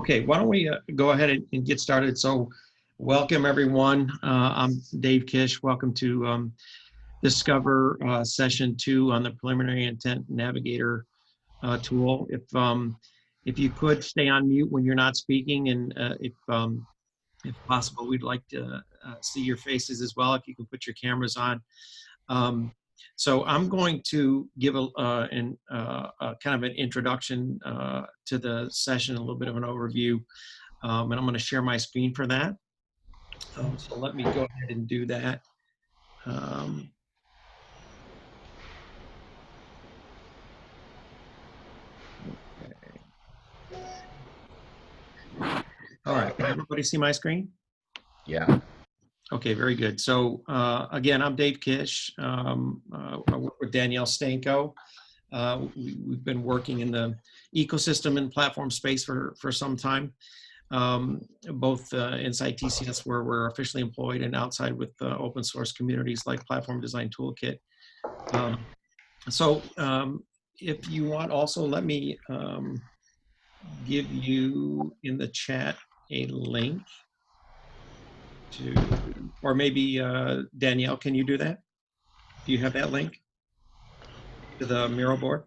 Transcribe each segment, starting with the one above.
Okay, why don't we go ahead and get started. So welcome everyone. I'm Dave Kish. Welcome to Discover session 2 on the Preliminary Intent Navigator tool. If you could stay on mute when you're not speaking, and if possible, we'd like to see your faces as well. If you can put your cameras on. So I'm going to give a kind of an introduction to the session, a little bit of an overview, and I'm going to share my screen for that. So let me go ahead and do that. Okay. All right, can everybody see my screen? Yeah. Okay, very good. So again, I'm Dave Kish. I work with Danielle Stanko. We've been working in the ecosystem and platform space for some time, both inside TCS, where we're officially employed, and outside with open source communities like Platform Design Toolkit. If you want, also let me give you in the chat a link to, or maybe Danielle, can you do that? Do you have that link to the Miro board?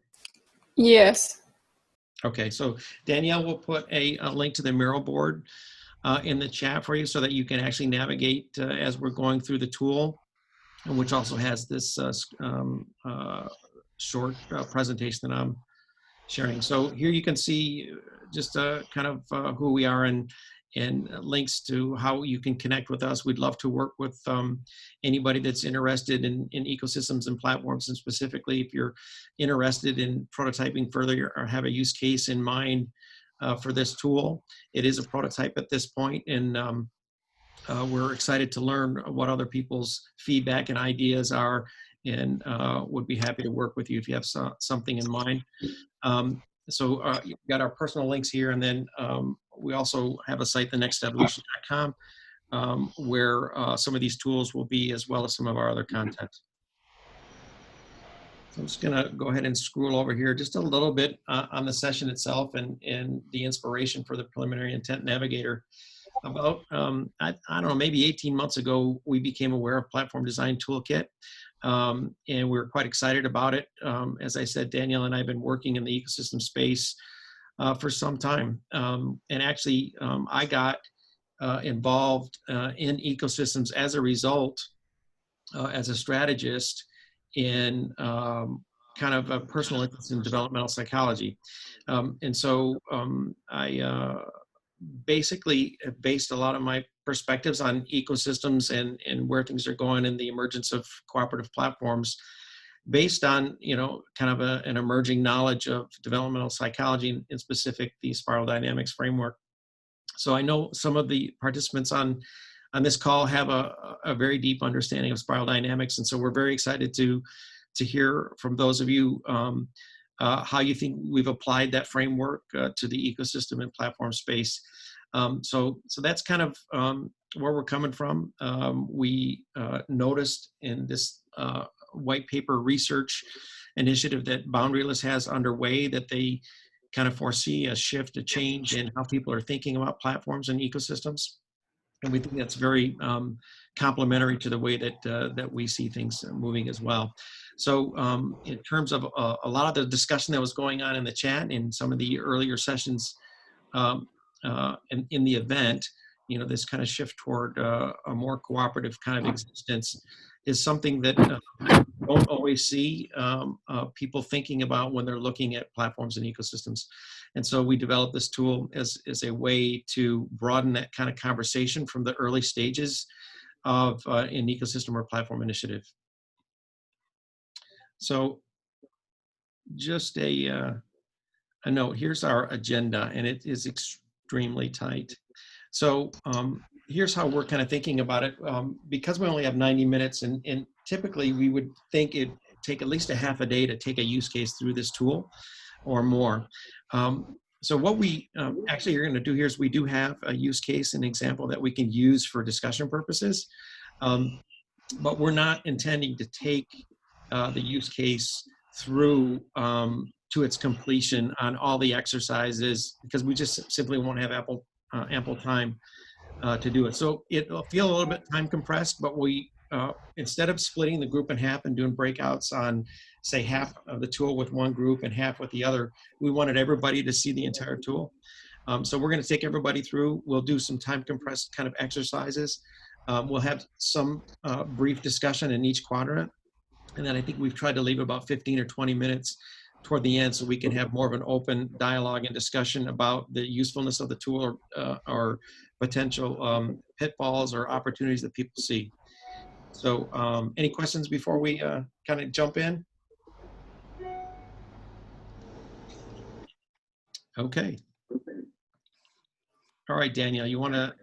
Yes. Okay, so Danielle will put a link to the Miro board in the chat for you so that you can actually navigate as we're going through the tool, which also has this short presentation that I'm sharing. So here you can see just kind of who we are and links to how you can connect with us. We'd love to work with anybody that's interested in ecosystems and platforms, and specifically if you're interested in prototyping further or have a use case in mind for this tool. It is a prototype at this point, and we're excited to learn what other people's feedback and ideas are, and would be happy to work with you if you have something in mind. So you've got our personal links here, and then we also have a site, thenextevolution.com, where some of these tools will be, as well as some of our other content. So I'm just gonna go ahead and scroll over here just a little bit on the session itself and the inspiration for the Preliminary Intent Navigator. About, I don't know, maybe 18 months ago, we became aware of Platform Design Toolkit. And we were quite excited about it. As I said, Danielle and I have been working in the ecosystem space for some time. And actually, I got involved in ecosystems as a result, as a strategist, in kind of a personal interest in developmental psychology. And so I basically have based a lot of my perspectives on ecosystems and where things are going and the emergence of cooperative platforms based on, you know, kind of an emerging knowledge of developmental psychology, and in specific the spiral dynamics framework. So I know some of the participants on this call have a very deep understanding of spiral dynamics, and so we're very excited to hear from those of you how you think we've applied that framework to the ecosystem and platform space. So that's kind of where we're coming from. We noticed in this white paper research initiative that Boundaryless has underway that they kind of foresee a shift, a change in how people are thinking about platforms and ecosystems. And we think that's very complementary to the way that that we see things moving as well. So in terms of a lot of the discussion that was going on in the chat in some of the earlier sessions in the event, you know, this kind of shift toward a more cooperative kind of existence is something that don't always see people thinking about when they're looking at platforms and ecosystems. And so we developed this tool as a way to broaden that kind of conversation from the early stages of an ecosystem or platform initiative. So just a note, here's our agenda, and it is extremely tight. So here's how we're kind of thinking about it. Because we only have 90 minutes, and typically we would think it'd take at least a half a day to take a use case through this tool or more. So what we actually are going to do here is we do have a use case, an example that we can use for discussion purposes, but we're not intending to take the use case through to its completion on all the exercises, because we just simply won't have ample time to do it. So it'll feel a little bit time compressed, but we, instead of splitting the group in half and doing breakouts on, say, half of the tool with one group and half with the other, we wanted everybody to see the entire tool. So we're going to take everybody through. We'll do some time compressed kind of exercises. We'll have some brief discussion in each quadrant. And then I think we've tried to leave about 15 or 20 minutes toward the end so we can have more of an open dialogue and discussion about the usefulness of the tool, or potential pitfalls or opportunities that people see. So any questions before we kind of jump in? Okay. All right, Danielle,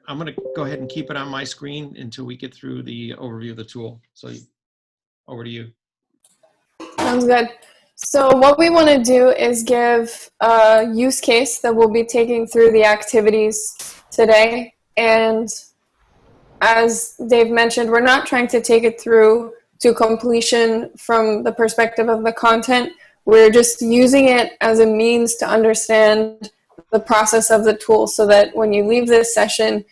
I'm going to go ahead and keep it on my screen until we get through the overview of the tool. So over to you. Sounds good. So what we want to do is give a use case that we'll be taking through the activities today. And as Dave mentioned, we're not trying to take it through to completion from the perspective of the content. We're just using it as a means to understand the process of the tool, so that when you leave this session,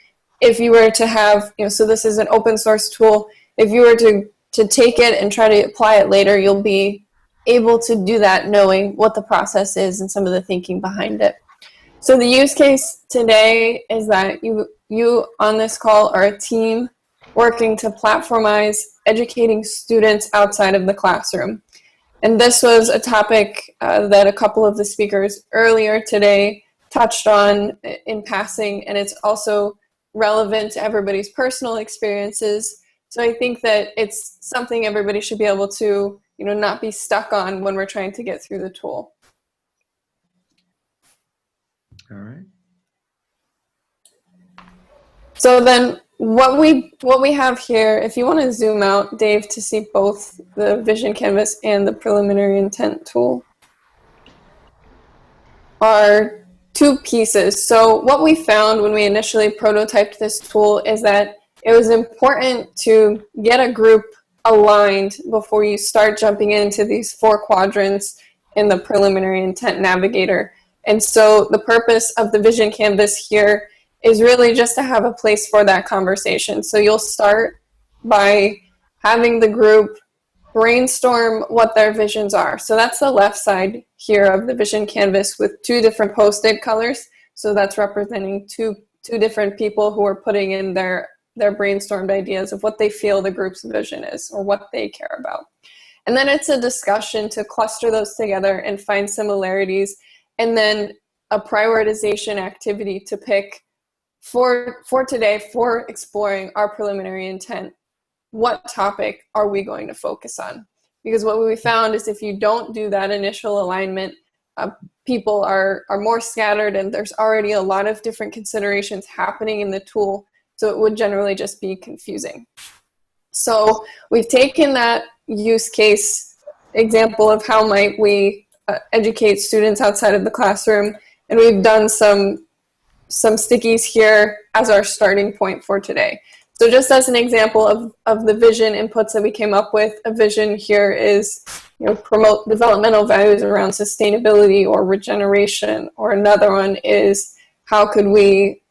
if you were to have, so this is an open source tool, if you were to take it and try to apply it later, you'll be able to do that knowing what the process is and some of the thinking behind it. So the use case today is that you on this call are a team working to platformize educating students outside of the classroom. And this was a topic that a couple of the speakers earlier today touched on in passing, and it's also relevant to everybody's personal experiences. So I think that it's something everybody should be able to, not be stuck on when we're trying to get through the tool. All right. So then what we have here, if you want to zoom out, Dave, to see both the vision canvas and the preliminary intent tool, are two pieces. So what we found when we initially prototyped this tool is that it was important to get a group aligned before you start jumping into these 4 quadrants in the preliminary intent navigator. And so the purpose of the vision canvas here is really just to have a place for that conversation. So you'll start by having the group brainstorm what their visions are. So that's the left side here of the vision canvas with 2 different post-it colors. So that's representing two different people who are putting in their brainstormed ideas of what they feel the group's vision is or what they care about. And then it's a discussion to cluster those together and find similarities, and then a prioritization activity to pick for today for exploring our preliminary intent. What topic are we going to focus on? Because what we found is if you don't do that initial alignment, people are more scattered, and there's already a lot of different considerations happening in the tool, so it would generally just be confusing. So we've taken that use case example of how might we educate students outside of the classroom, and we've done some stickies here as our starting point for today. So just as an example of the vision inputs that we came up with, a vision here is, promote developmental values around sustainability or regeneration, or another one is how could we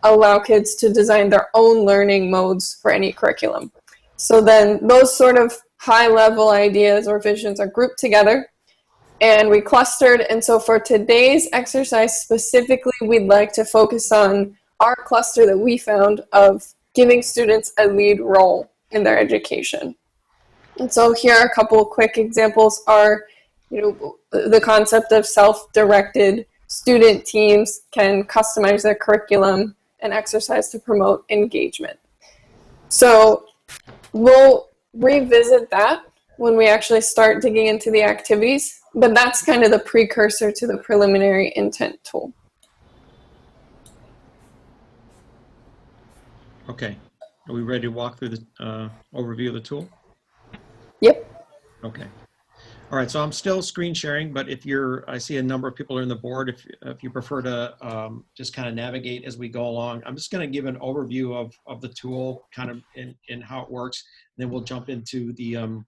allow kids to design their own learning modes for any curriculum. So then those sort of high-level ideas or visions are grouped together, and we clustered. And so for today's exercise specifically, we'd like to focus on our cluster that we found of giving students a lead role in their education. And so here are a couple of quick examples are, the concept of self-directed student teams can customize their curriculum and exercise to promote engagement. So we'll revisit that when we actually start digging into the activities, but that's kind of the precursor to the preliminary intent tool. Okay. Are we ready to walk through the overview of the tool? Yep. Okay. All right. So I'm still screen sharing, but I see a number of people are in the board. If you prefer to just kind of navigate as we go along, I'm just going to give an overview of the tool, kind of in how it works. And then we'll jump into the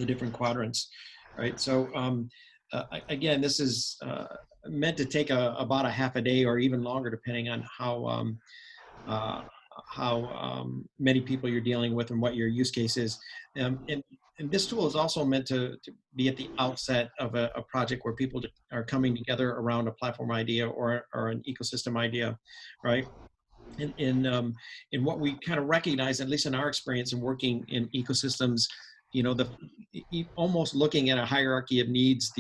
different quadrants. Right. So again, this is meant to take about a half a day or even longer, depending on uh, how many people you're dealing with and what your use case is. And this tool is also meant to be at the outset of a project where people are coming together around a platform idea or an ecosystem idea, right? In what we kind of recognize, at least in our experience in working in ecosystems, you know, almost looking at a hierarchy of needs,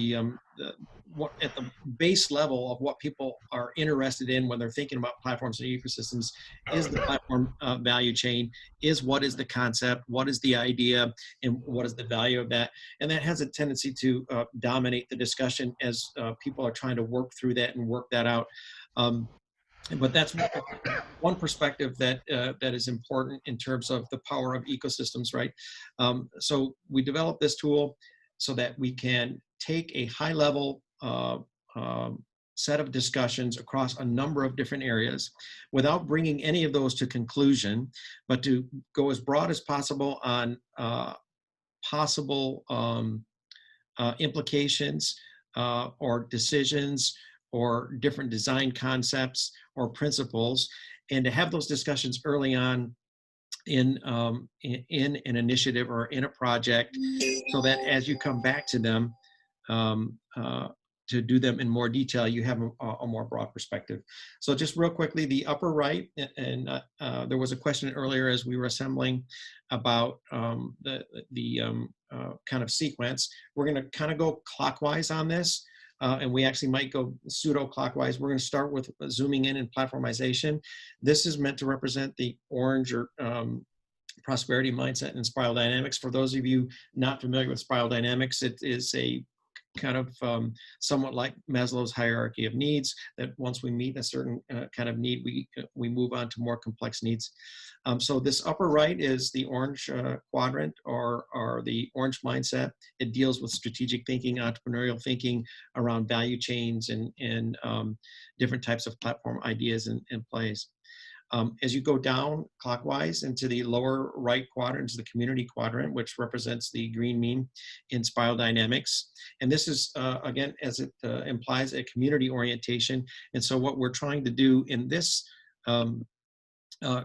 what at the base level of what people are interested in when they're thinking about platforms and ecosystems is the platform value chain, is what is the concept, what is the idea, and what is the value of that. And that has a tendency to dominate the discussion as people are trying to work through that and work that out. But that's one perspective that that is important in terms of the power of ecosystems, right? So we developed this tool so that we can take a high-level set of discussions across a number of different areas without bringing any of those to conclusion, but to go as broad as possible on possible implications or decisions or different design concepts or principles, and to have those discussions early on in an initiative or in a project, so that as you come back to them to do them in more detail, you have a more broad perspective. So just real quickly, the upper right, and there was a question earlier as we were assembling about the kind of sequence. We're going to kind of go clockwise on this. And we actually might go pseudo-clockwise. We're going to start with zooming in and platformization. This is meant to represent the orange or prosperity mindset and spiral dynamics. For those of you not familiar with spiral dynamics, it is a kind of somewhat like Maslow's hierarchy of needs, that once we meet a certain kind of need, we move on to more complex needs. So this upper right is the orange quadrant, or the orange mindset. It deals with strategic thinking, entrepreneurial thinking around value chains and different types of platform ideas and plays. As you go down clockwise into the lower right quadrant is the community quadrant, which represents the green mean in spiral dynamics. And this is, again, as it implies, a community orientation. And so what we're trying to do in this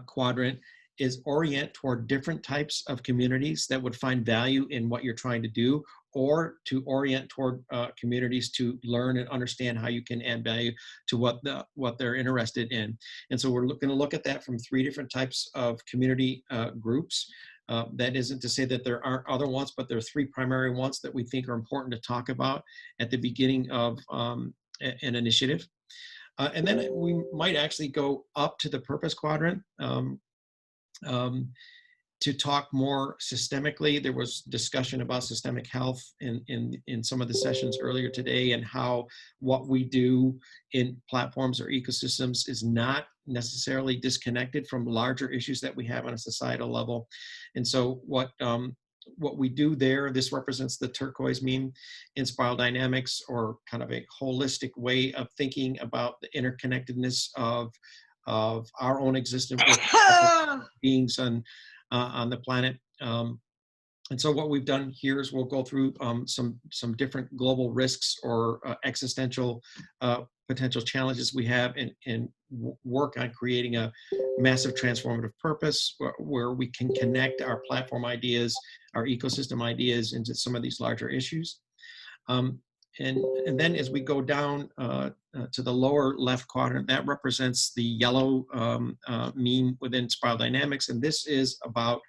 quadrant is orient toward different types of communities that would find value in what you're trying to do, or to orient toward communities to learn and understand how you can add value to what they're interested in. And so we're going to look at that from 3 different types of community groups. That isn't to say that there aren't other ones, but there are 3 primary ones that we think are important to talk about at the beginning of an initiative. And then we might actually go up to the purpose quadrant to talk more systemically. There was discussion about systemic health in some of the sessions earlier today, and how what we do in platforms or ecosystems is not necessarily disconnected from larger issues that we have on a societal level. And so what we do there, this represents the turquoise mean in spiral dynamics, or kind of a holistic way of thinking about the interconnectedness of our own existence with beings on the planet. And so what we've done here is we'll go through some different global risks or existential potential challenges we have, and work on creating a massive transformative purpose where we can connect our platform ideas, our ecosystem ideas, into some of these larger issues. And then as we go down to the lower left quadrant, that represents the yellow mean within spiral dynamics. And this is about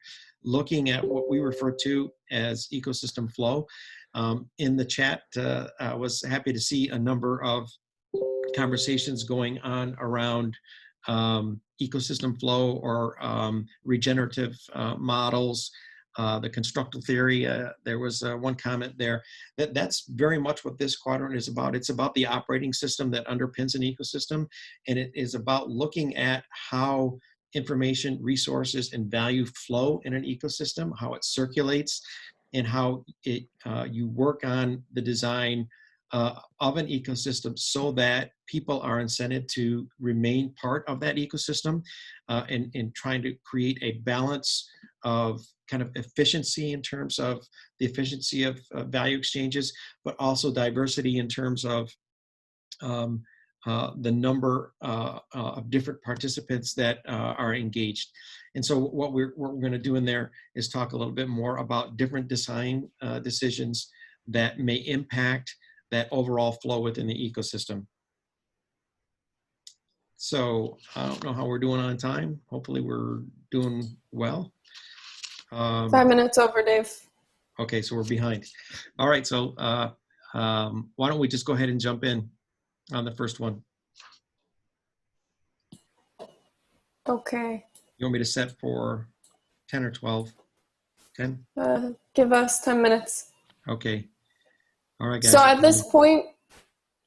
looking at what we refer to as ecosystem flow. In the chat, I was happy to see a number of conversations going on around ecosystem flow or regenerative models. The constructal theory, there was one comment there that's very much what this quadrant is about. It's about the operating system that underpins an ecosystem, and it is about looking at how information, resources, and value flow in an ecosystem, how it circulates, and how you work on the design of an ecosystem so that people are incented to remain part of that ecosystem, and trying to create a balance of kind of efficiency in terms of the efficiency of value exchanges, but also diversity in terms of the number of different participants that are engaged. And so what we're going to do in there is talk a little bit more about different design decisions that may impact that overall flow within the ecosystem. So I don't know how we're doing on time. Hopefully we're doing well. 5 minutes over, Dave. Okay, so we're behind. All right, so why don't we just go ahead and jump in on the first one. Okay. You want me to set for 10 or 12? 10? Give us 10 minutes. Okay. All right, guys. So at this point,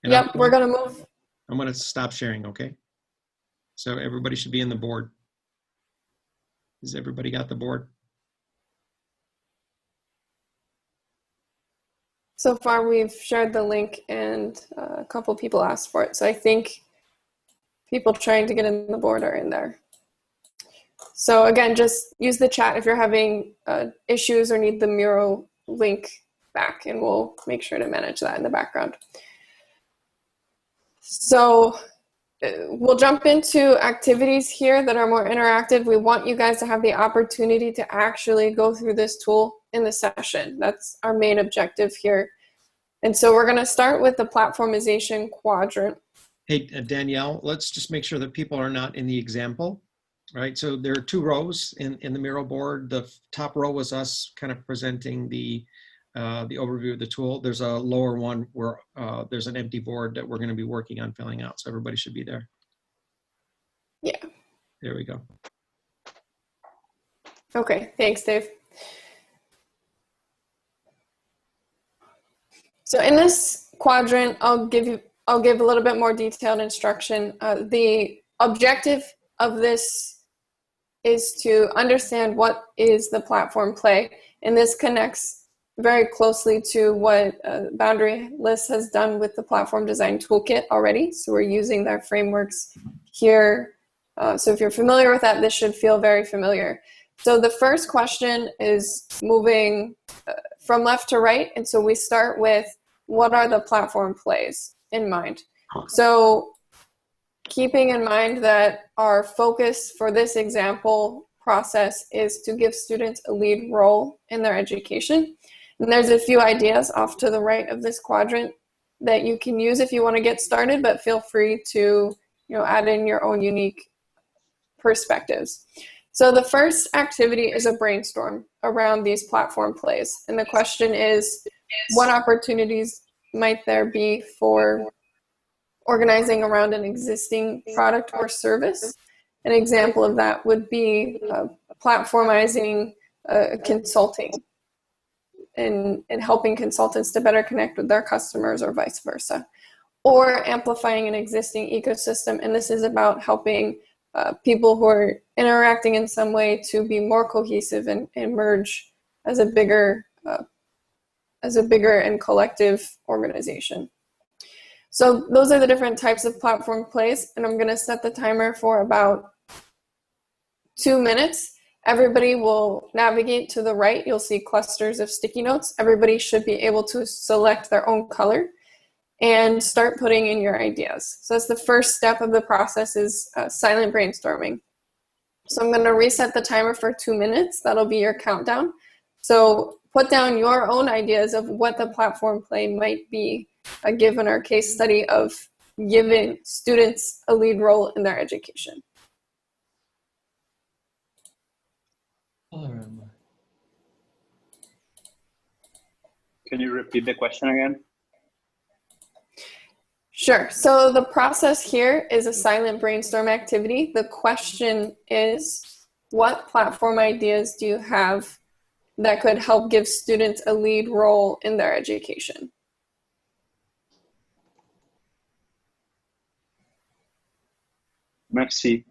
And yep, we're going to move. I'm going to stop sharing, okay? So everybody should be in the board. Has everybody got the board? So far, we've shared the link and a couple people asked for it. So I think people trying to get in the board are in there. So again, just use the chat if you're having issues or need the Miro link back, and we'll make sure to manage that in the background. So we'll jump into activities here that are more interactive. We want you guys to have the opportunity to actually go through this tool in the session. That's our main objective here. And so we're going to start with the platformization quadrant. Hey, Danielle, let's just make sure that people are not in the example, right? So there are two rows in the Miro board. The top row was us kind of presenting the overview of the tool. There's a lower one where there's an empty board that we're going to be working on filling out. So everybody should be there. Yeah. There we go. Okay, thanks, Dave. So in this quadrant, I'll give a little bit more detailed instruction. The objective of this is to understand what is the platform play, and this connects very closely to what Boundaryless has done with the Platform Design Toolkit already. So we're using their frameworks here. So if you're familiar with that, this should feel very familiar. So the first question is moving from left to right. And so we start with, what are the platform plays in mind? So keeping in mind that our focus for this example process is to give students a lead role in their education. And there's a few ideas off to the right of this quadrant that you can use if you want to get started, but feel free to add in your own unique perspectives. So the first activity is a brainstorm around these platform plays. And the question is, what opportunities might there be for organizing around an existing product or service? An example of that would be platformizing consulting and helping consultants to better connect with their customers or vice versa. Or amplifying an existing ecosystem. And this is about helping people who are interacting in some way to be more cohesive and emerge as a bigger and collective organization. So those are the different types of platform plays, and I'm going to set the timer for about 2 minutes. Everybody will navigate to the right. You'll see clusters of sticky notes. Everybody should be able to select their own color and start putting in your ideas. So that's the first step of the process, is silent brainstorming. So I'm going to reset the timer for 2 minutes. That'll be your countdown. So put down your own ideas of what the platform play might be, given our case study of giving students a lead role in their education. Can you repeat the question again? Sure. So the process here is a silent brainstorm activity. The question is, what platform ideas do you have that could help give students a lead role in their education? Merci.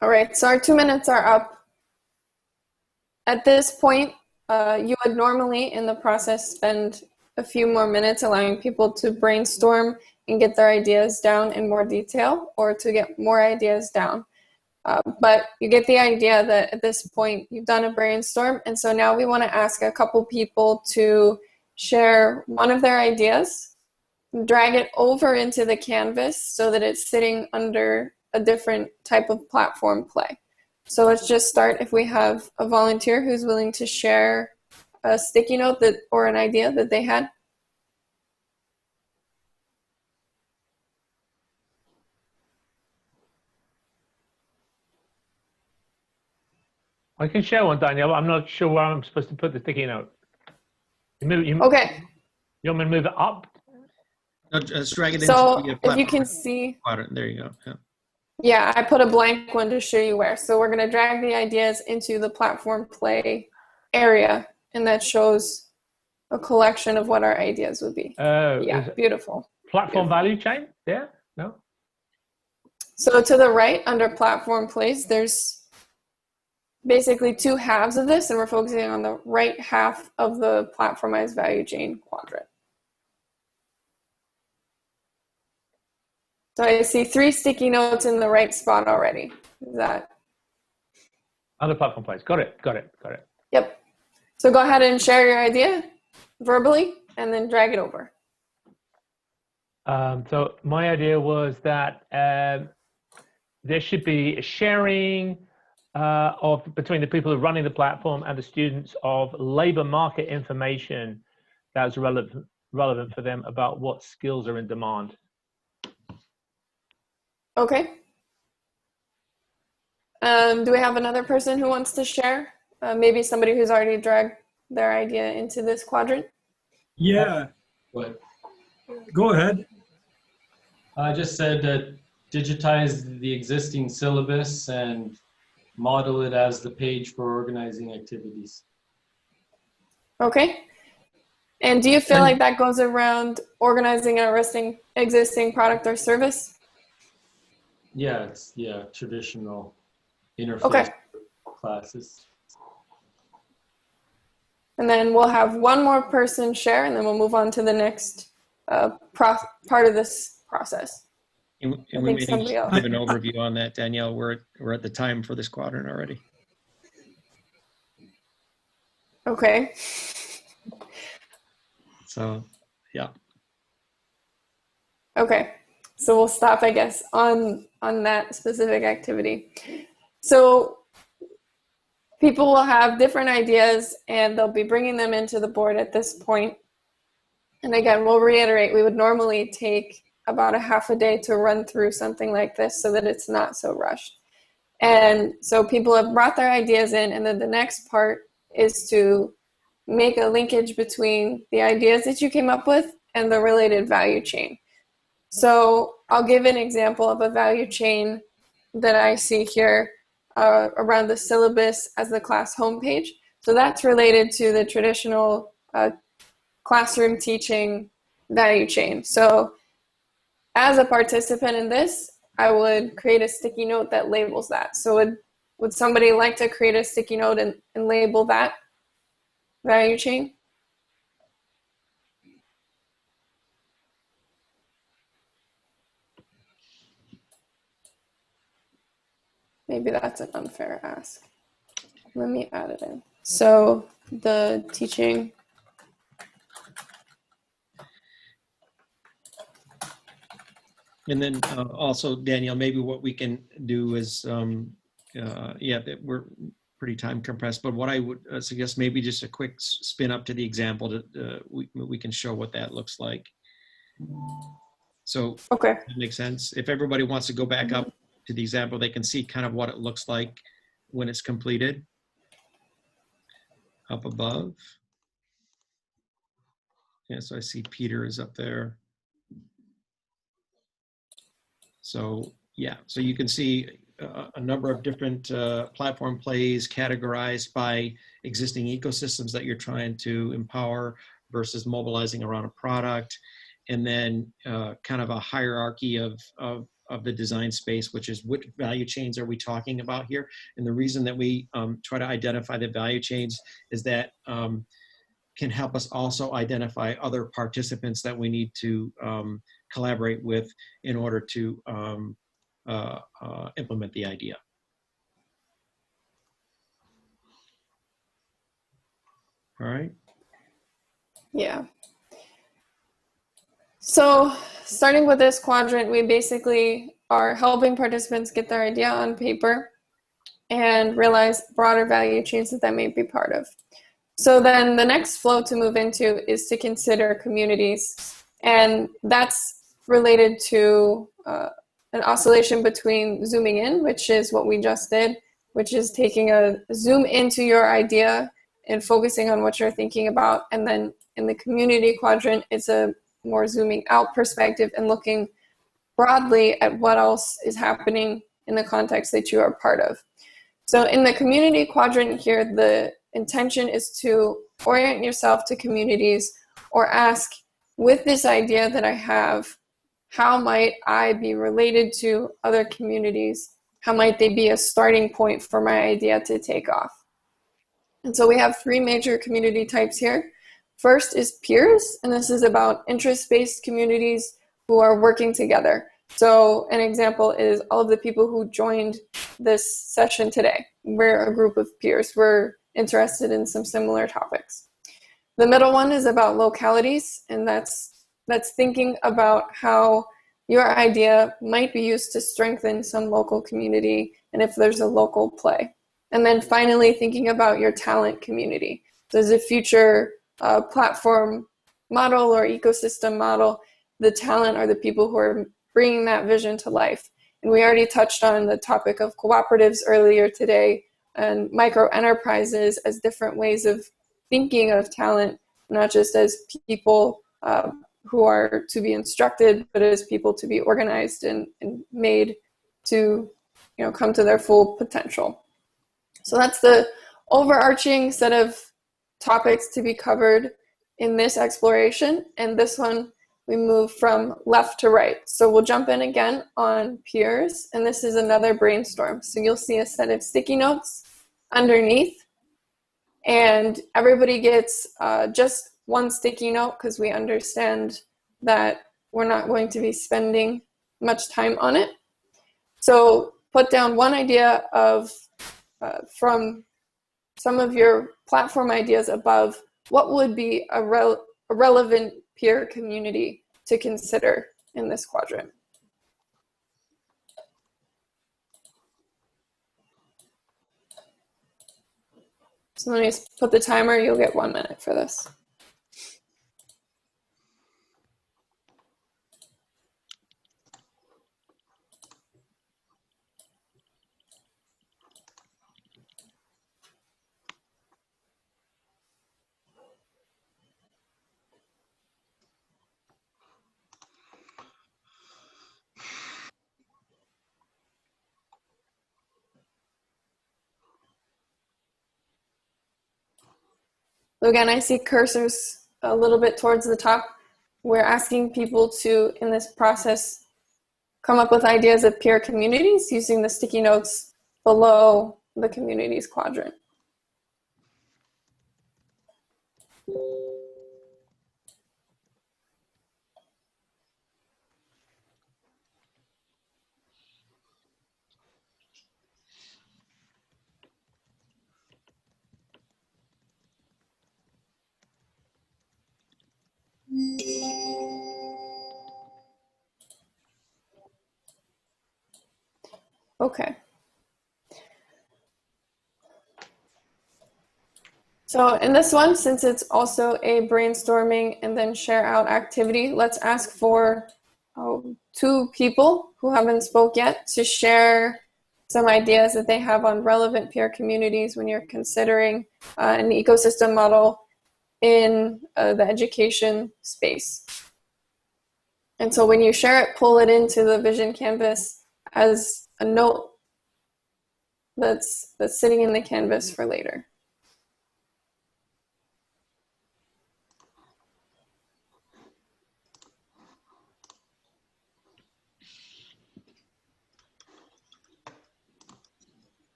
All right, so our 2 minutes are up. At this point, you would normally in the process spend a few more minutes allowing people to brainstorm and get their ideas down in more detail, or to get more ideas down. But you get the idea that at this point you've done a brainstorm, and so now we want to ask a couple people to share one of their ideas, drag it over into the canvas so that it's sitting under a different type of platform play. So let's just start if we have a volunteer who's willing to share a sticky note that or an idea that they had. I can share one, Danielle, but I'm not sure where I'm supposed to put the sticky note. Okay. You want me to move it up? No, just drag it So into the if you can platform see, quadrant. There you go. Yeah. yeah, I put a blank one to show you where. So we're going to drag the ideas into the platform play area, and that shows a collection of what our ideas would be. Yeah, beautiful. Platform value chain? Yeah? No? So to the right under platform plays, there's basically two halves of this, and we're focusing on the right half of the platformized value chain quadrant. So I see 3 sticky notes in the right spot already. Is that? Other platform plays. Got it, got it, got it. Yep. So go ahead and share your idea verbally and then drag it over. So my idea was that there should be a sharing between the people who are running the platform and the students of labor market information that's relevant for them about what skills are in demand. Okay. Do we have another person who wants to share? Maybe somebody who's already dragged their idea into this quadrant? Yeah. What? Go ahead. I just said that digitize the existing syllabus and model it as the page for organizing activities. Okay. And do you feel like that goes around organizing an existing product or service? Yeah, it's traditional interface Okay. classes. And then we'll have one more person share, and then we'll move on to the next part of this process. And we may need to give an overview on that, Danielle. We're at the time for this quadrant already. Okay. So, yeah. Okay. So we'll stop, I guess, on that specific activity. So people will have different ideas, and they'll be bringing them into the board at this point. And again, we'll reiterate, we would normally take about a half a day to run through something like this so that it's not so rushed. And so people have brought their ideas in, and then the next part is to make a linkage between the ideas that you came up with and the related value chain. So I'll give an example of a value chain that I see here around the syllabus as the class homepage. So that's related to the traditional classroom teaching value chain. So as a participant in this, I would create a sticky note that labels that. So would somebody like to create a sticky note and label that value chain? maybe that's an unfair ask. Let me add it in. So the teaching. And then also, Danielle, maybe what we can do is, yeah, we're pretty time compressed, but what I would suggest, maybe just a quick spin up to the example that we can show what that looks like. So Okay. that makes sense. If everybody wants to go back up to the example, they can see kind of what it looks like when it's completed up above. Yeah, so I see Peter is up there. So yeah, so you can see a number of different platform plays categorized by existing ecosystems that you're trying to empower versus mobilizing around a product. And then kind of a hierarchy of the design space, which is what value chains are we talking about here? And the reason that we try to identify the value chains is that can help us also identify other participants that we need to collaborate with in order to implement the idea. All right. Yeah. So starting with this quadrant, we basically are helping participants get their idea on paper and realize broader value chains that may be part of. So then the next flow to move into is to consider communities. And that's related to an oscillation between zooming in, which is what we just did, which is taking a zoom into your idea and focusing on what you're thinking about. And then in the community quadrant, it's a more zooming out perspective and looking broadly at what else is happening in the context that you are part of. So in the community quadrant here, the intention is to orient yourself to communities or ask, with this idea that I have, how might I be related to other communities? How might they be a starting point for my idea to take off? And so we have three major community types here. First is peers, and this is about interest-based communities who are working together. So an example is all of the people who joined this session today. We're a group of peers. We're interested in some similar topics. The middle one is about localities, and that's thinking about how your idea might be used to strengthen some local community and if there's a local play. And then finally, thinking about your talent community. So as a future platform model or ecosystem model, the talent are the people who are bringing that vision to life. And we already touched on the topic of cooperatives earlier today and micro enterprises as different ways of thinking of talent, not just as people who are to be instructed, but as people to be organized and made to come to their full potential. So that's the overarching set of topics to be covered in this exploration. And this one, we move from left to right. So we'll jump in again on peers, and this is another brainstorm. So you'll see a set of sticky notes underneath, and everybody gets just one sticky note because we understand that we're not going to be spending much time on it. So put down one idea of from some of your platform ideas above, what would be a relevant peer community to consider in this quadrant. So let me put the timer. You'll get 1 minute for this. So again, I see cursors a little bit towards the top. We're asking people to, in this process, come up with ideas of peer communities using the sticky notes below the communities quadrant. Okay. So in this one, since it's also a brainstorming and then share out activity, let's ask for 2 people who haven't spoke yet to share some ideas that they have on relevant peer communities when you're considering an ecosystem model in the education space. And so when you share it, pull it into the vision canvas as a note that's sitting in the canvas for later.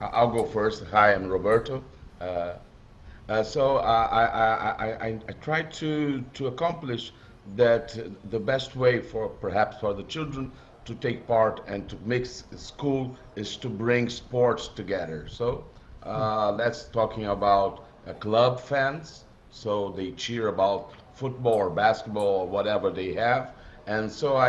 I'll go first. Hi, I'm Roberto. I try to accomplish that the best way for perhaps for the children to take part and to mix school is to bring sports together. So let's talking about club fans. So they cheer about football or basketball or whatever they have. And so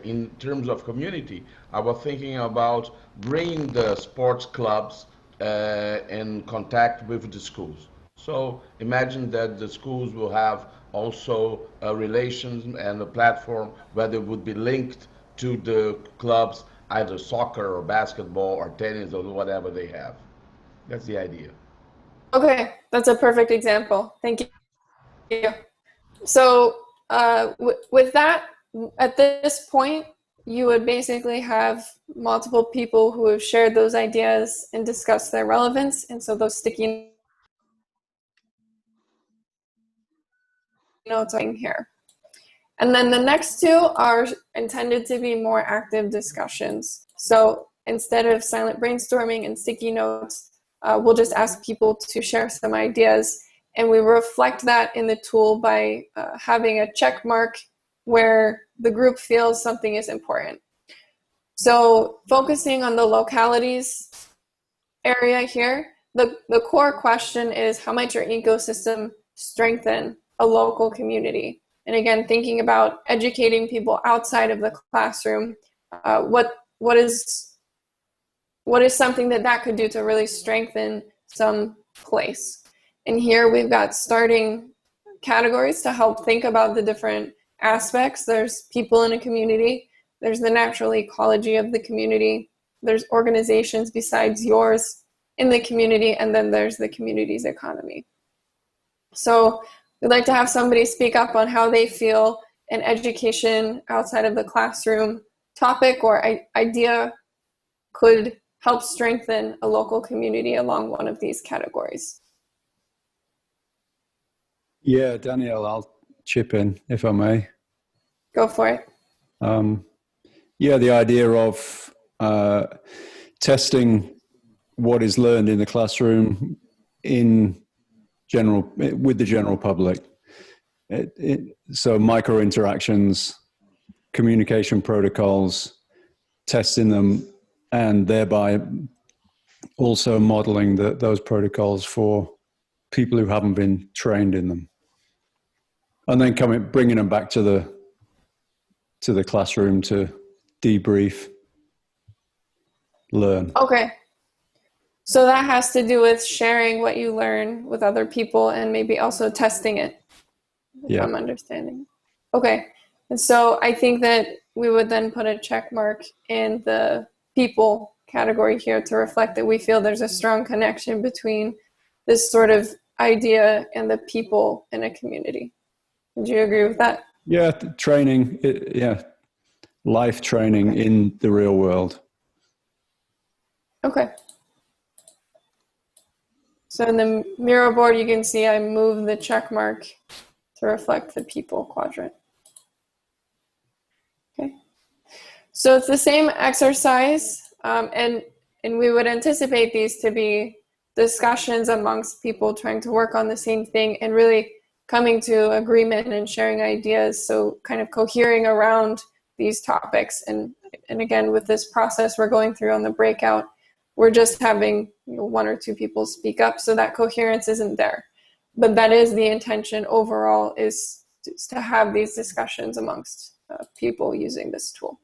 in terms of community, I was thinking about bringing the sports clubs in contact with the schools. So imagine that the schools will have also relations and a platform where they would be linked to the clubs, either soccer or basketball or tennis or whatever they have. That's the idea. Okay, that's a perfect example. Thank you. So with that, at this point, you would basically have multiple people who have shared those ideas and discussed their relevance. And so those sticky notes are here. And then the next 2 are intended to be more active discussions. So instead of silent brainstorming and sticky notes, we'll just ask people to share some ideas. And we reflect that in the tool by having a check mark where the group feels something is important. So focusing on the localities area here, the core question is, how might your ecosystem strengthen a local community? And again, thinking about educating people outside of the classroom, what is something that could do to really strengthen some place? And here we've got starting categories to help think about the different aspects. There's people in a community, there's the natural ecology of the community, there's organizations besides yours in the community, and then there's the community's economy. So we'd like to have somebody speak up on how they feel an education outside of the classroom topic or idea could help strengthen a local community along one of these categories. Yeah, Danielle, I'll chip in if I may. Go for it. Yeah, the idea of testing what is learned in the classroom in general with the general public. So micro interactions, communication protocols, testing them, and thereby also modeling those protocols for people who haven't been trained in them, and then bringing them back to the classroom to debrief, learn. Okay. So that has to do with sharing what you learn with other people and maybe also testing it, if I'm understanding. Okay. And so I think that we would then put a check mark in the people category here to reflect that we feel there's a strong connection between this sort of idea and the people in a community. Would you agree with that? Yeah, training, life training in the real world. Okay. So in the Miro board, you can see I move the check mark to reflect the people quadrant. Okay. So it's the same exercise, and we would anticipate these to be discussions amongst people trying to work on the same thing and really coming to agreement and sharing ideas. So kind of cohering around these topics. And again, with this process we're going through on the breakout, we're just having 1 or 2 people speak up, so that coherence isn't there. But that is the intention overall, is to have these discussions amongst people using this tool.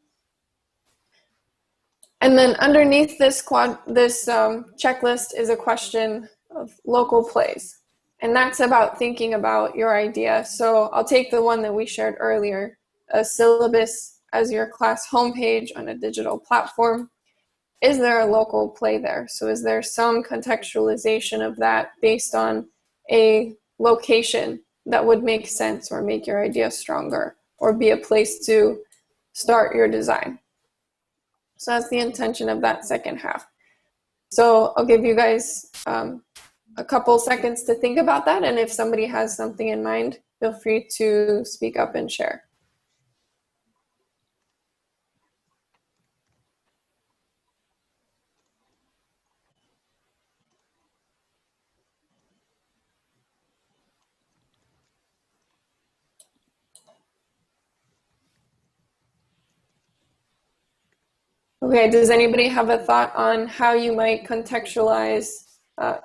And then underneath this checklist is a question of local plays. And that's about thinking about your idea. So I'll take the one that we shared earlier, a syllabus as your class homepage on a digital platform. Is there a local play there? So is there some contextualization of that based on a location that would make sense or make your idea stronger or be a place to start your design? So that's the intention of that second half. So I'll give you guys a couple seconds to think about that. And if somebody has something in mind, feel free to speak up and share. Okay, does anybody have a thought on how you might contextualize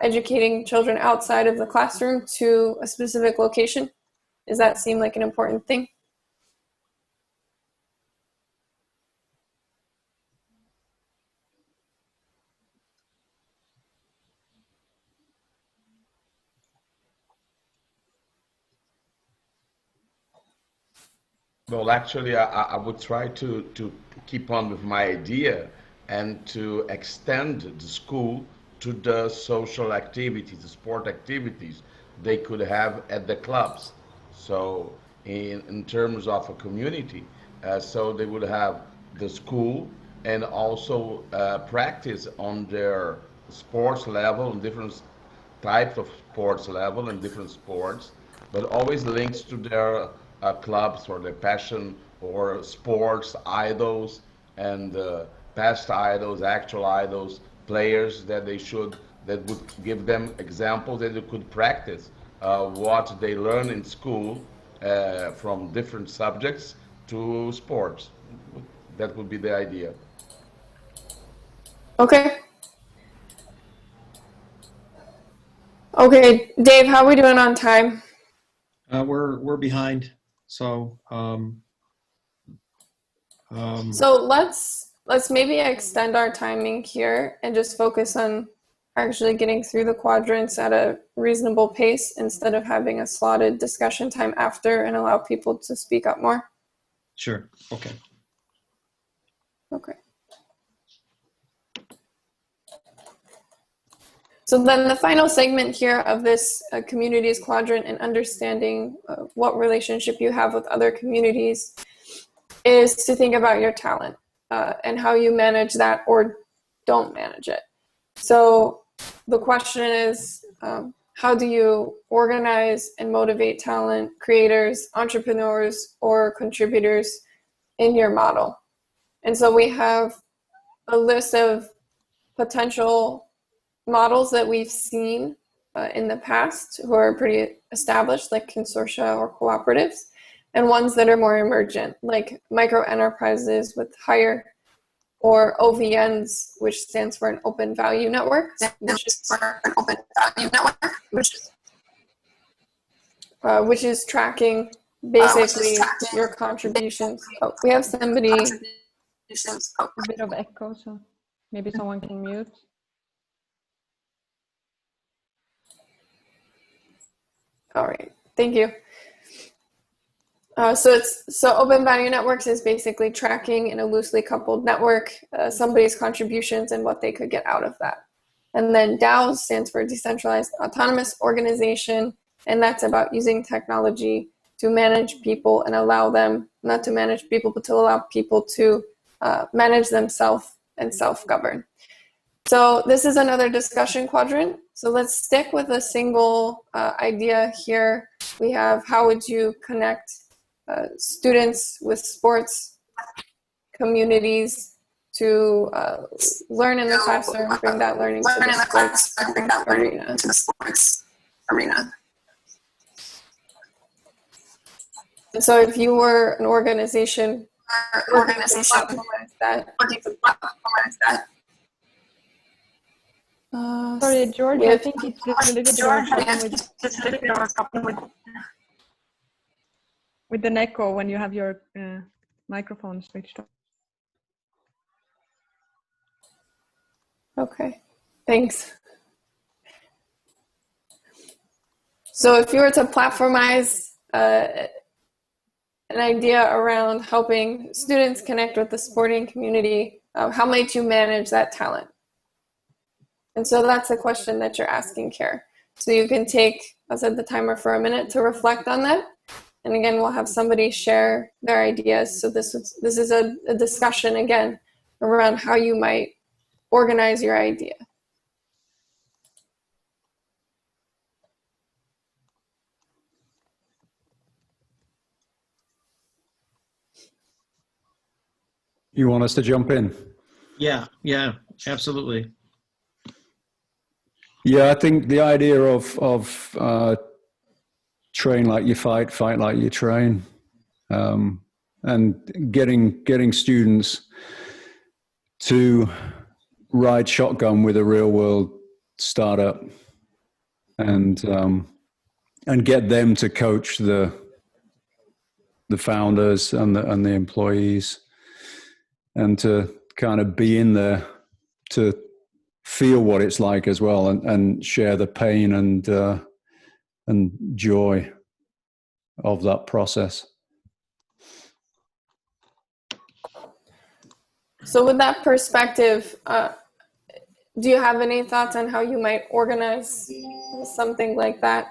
educating children outside of the classroom to a specific location? Does that seem like an important thing? Well, actually, I would try to keep on with my idea and to extend the school to the social activities, the sport activities they could have at the clubs. So in terms of a community, so they would have the school and also practice on their sports level, different types of sports level and different sports, but always links to their clubs or their passion or sports idols and past idols, actual idols, players that that would give them examples that they could practice what they learn in school from different subjects to sports. That would be the idea. Okay. Okay, Dave, how are we doing on time? We're behind. So So let's maybe extend our timing here and just focus on actually getting through the quadrants at a reasonable pace instead of having a slotted discussion time after and allow people to speak up more. sure. Okay. Okay. So then the final segment here of this communities quadrant and understanding what relationship you have with other communities is to think about your talent and how you manage that or don't manage it. So the question is, how do you organize and motivate talent, creators, entrepreneurs, or contributors in your model? And so we have a list of potential models that we've seen in the past who are pretty established, like consortia or cooperatives, and ones that are more emergent, like micro enterprises with higher, or OVNs, which stands for an open value network, which is tracking basically your contributions. Oh, we have somebody. A bit of echo, so maybe someone can mute. All right, thank you. So open value networks is basically tracking in a loosely coupled network somebody's contributions and what they could get out of that. And then DAOs stands for decentralized autonomous organization, and that's about using technology to manage people and allow them, not to manage people, but to allow people to manage themselves and self-govern. So this is another discussion quadrant. So let's stick with a single idea here. We have, how would you connect students with sports communities to learn in the classroom, bring that learning to the sports arena. And so if you were an organization that Sorry, George, I think it's just a little bit of with an echo when you have your microphone switched on. Okay, thanks. So if you were to platformize an idea around helping students connect with the sporting community, how might you manage that talent? And so that's a question that you're asking here. So you can take, I'll set the timer for a minute to reflect on that. And again, we'll have somebody share their ideas. So this is a discussion again around how you might organize your idea. You want us to jump in? Yeah, absolutely. Yeah, I think the idea of train like you fight, fight like you train, and getting students to ride shotgun with a real world startup, and get them to coach the founders and the employees, and to kind of be in there to feel what it's like as well, and share the pain and joy of that process. So with that perspective, do you have any thoughts on how you might organize something like that?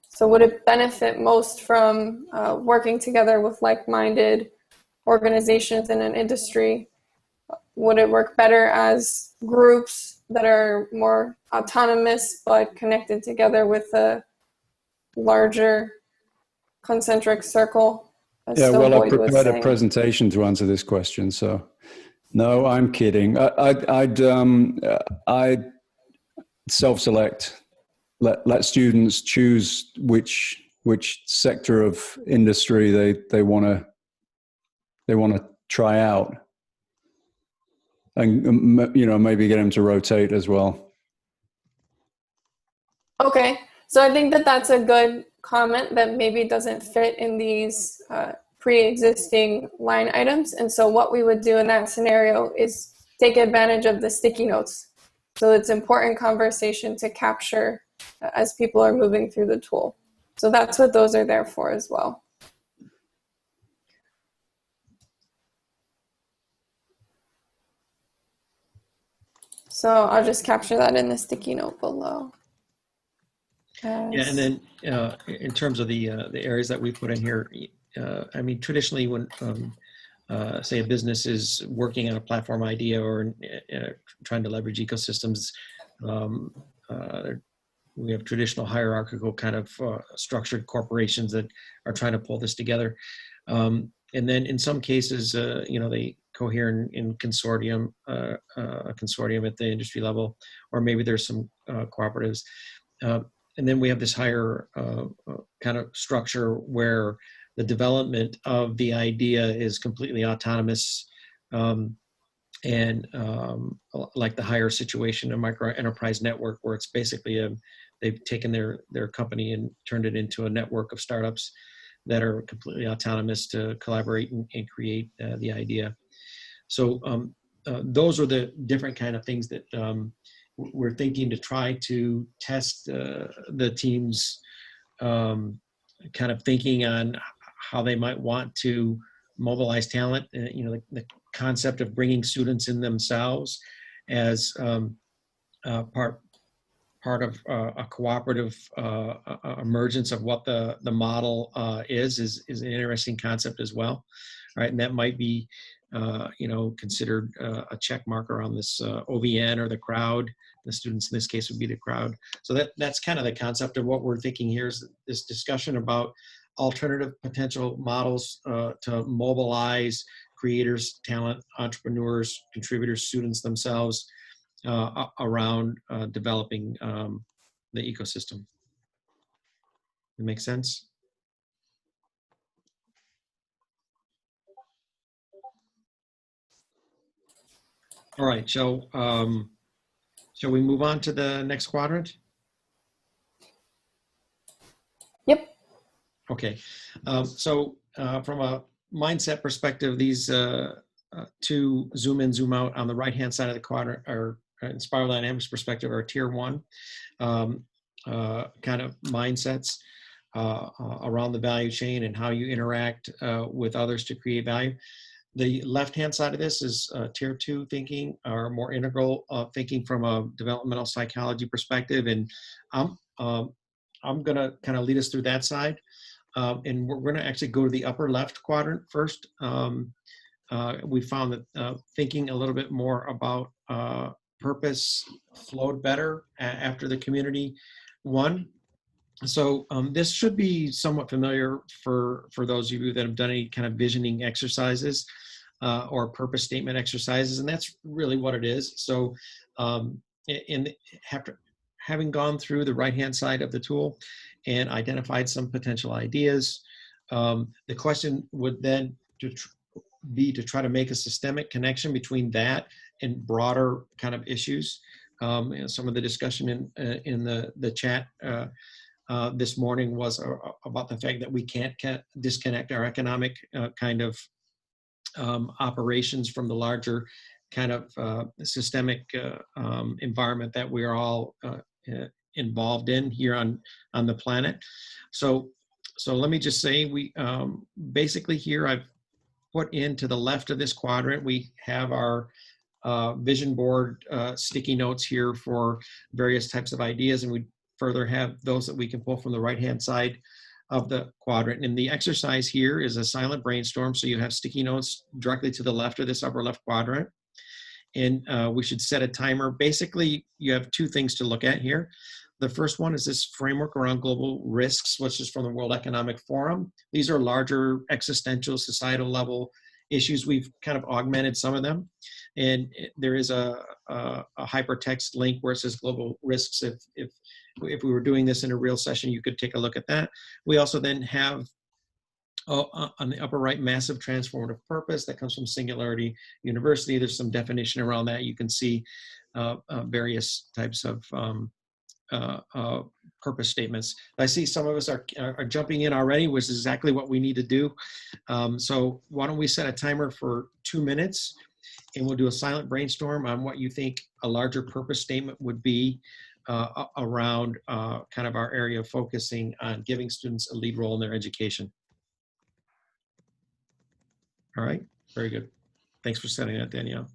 So would it benefit most from working together with like-minded organizations in an industry? Would it work better as groups that are more autonomous but connected together with a larger concentric circle? Yeah, well, I prepared a presentation to answer this question, so no, I'm kidding. I'd self-select, let students choose which sector of industry they want to try out, and maybe get them to rotate as well. Okay, so I think that that's a good comment that maybe doesn't fit in these pre-existing line items. And so what we would do in that scenario is take advantage of the sticky notes. So it's important conversation to capture as people are moving through the tool. So that's what those are there for as well. So I'll just capture that in the sticky note below. Yeah, and then in terms of the areas that we put in here, I mean, traditionally when say a business is working on a platform idea or trying to leverage ecosystems, we have traditional hierarchical kind of structured corporations that are trying to pull this together. And then in some cases, they cohere in consortium, a consortium at the industry level, or maybe there's some cooperatives. And then we have this higher kind of structure where the development of the idea is completely autonomous, and like the higher situation, a micro enterprise network, where it's basically they've taken their company and turned it into a network of startups that are completely autonomous to collaborate and create the idea. So those are the different kind of things that we're thinking to try to test the team's kind of thinking on how they might want to mobilize talent. The concept of bringing students in themselves as part of a cooperative emergence of what the model is an interesting concept as well. All right, and that might be considered a check marker on this OVN or the crowd. The students in this case would be the crowd. So that's kind of the concept of what we're thinking here, is this discussion about alternative potential models to mobilize creators, talent, entrepreneurs, contributors, students themselves around developing the ecosystem. It makes sense? All right, shall we move on to the next quadrant? Yep. Okay, so from a mindset perspective, these two zoom in, zoom out on the right-hand side of the quadrant are, in spiral dynamics perspective, are tier 1 kind of mindsets around the value chain and how you interact with others to create value. The left-hand side of this is tier 2 thinking, or more integral thinking from a developmental psychology perspective. And I'm going to kind of lead us through that side. And we're going to actually go to the upper left quadrant first. We found that thinking a little bit more about purpose flowed better after the community one. So this should be somewhat familiar for those of you that have done any kind of visioning exercises or purpose statement exercises, and that's really what it is. So after having gone through the right-hand side of the tool and identified some potential ideas, the question would then be to try to make a systemic connection between that and broader kind of issues. Some of the discussion in the chat this morning was about the fact that we can't disconnect our economic kind of operations from the larger kind of systemic environment that we're all involved in here on the planet. So let me just say, we basically here I've put into the left of this quadrant, we have our vision board sticky notes here for various types of ideas, and we further have those that we can pull from the right-hand side of the quadrant. And the exercise here is a silent brainstorm, so you have sticky notes directly to the left of this upper left quadrant. And we should set a timer. Basically, you have two things to look at here. The first one is this framework around global risks, which is from the World Economic Forum. These are larger existential societal level issues. We've kind of augmented some of them. And there is a hypertext link where it says global risks. If we were doing this in a real session, you could take a look at that. We also then have on the upper right, massive transformative purpose that comes from Singularity University. There's some definition around that. You can see various types of purpose statements. I see some of us are jumping in already, which is exactly what we need to do. So why don't we set a timer for 2 minutes, and we'll do a silent brainstorm on what you think a larger purpose statement would be around kind of our area of focusing on giving students a lead role in their education. All right, very good. Thanks for setting that, Danielle.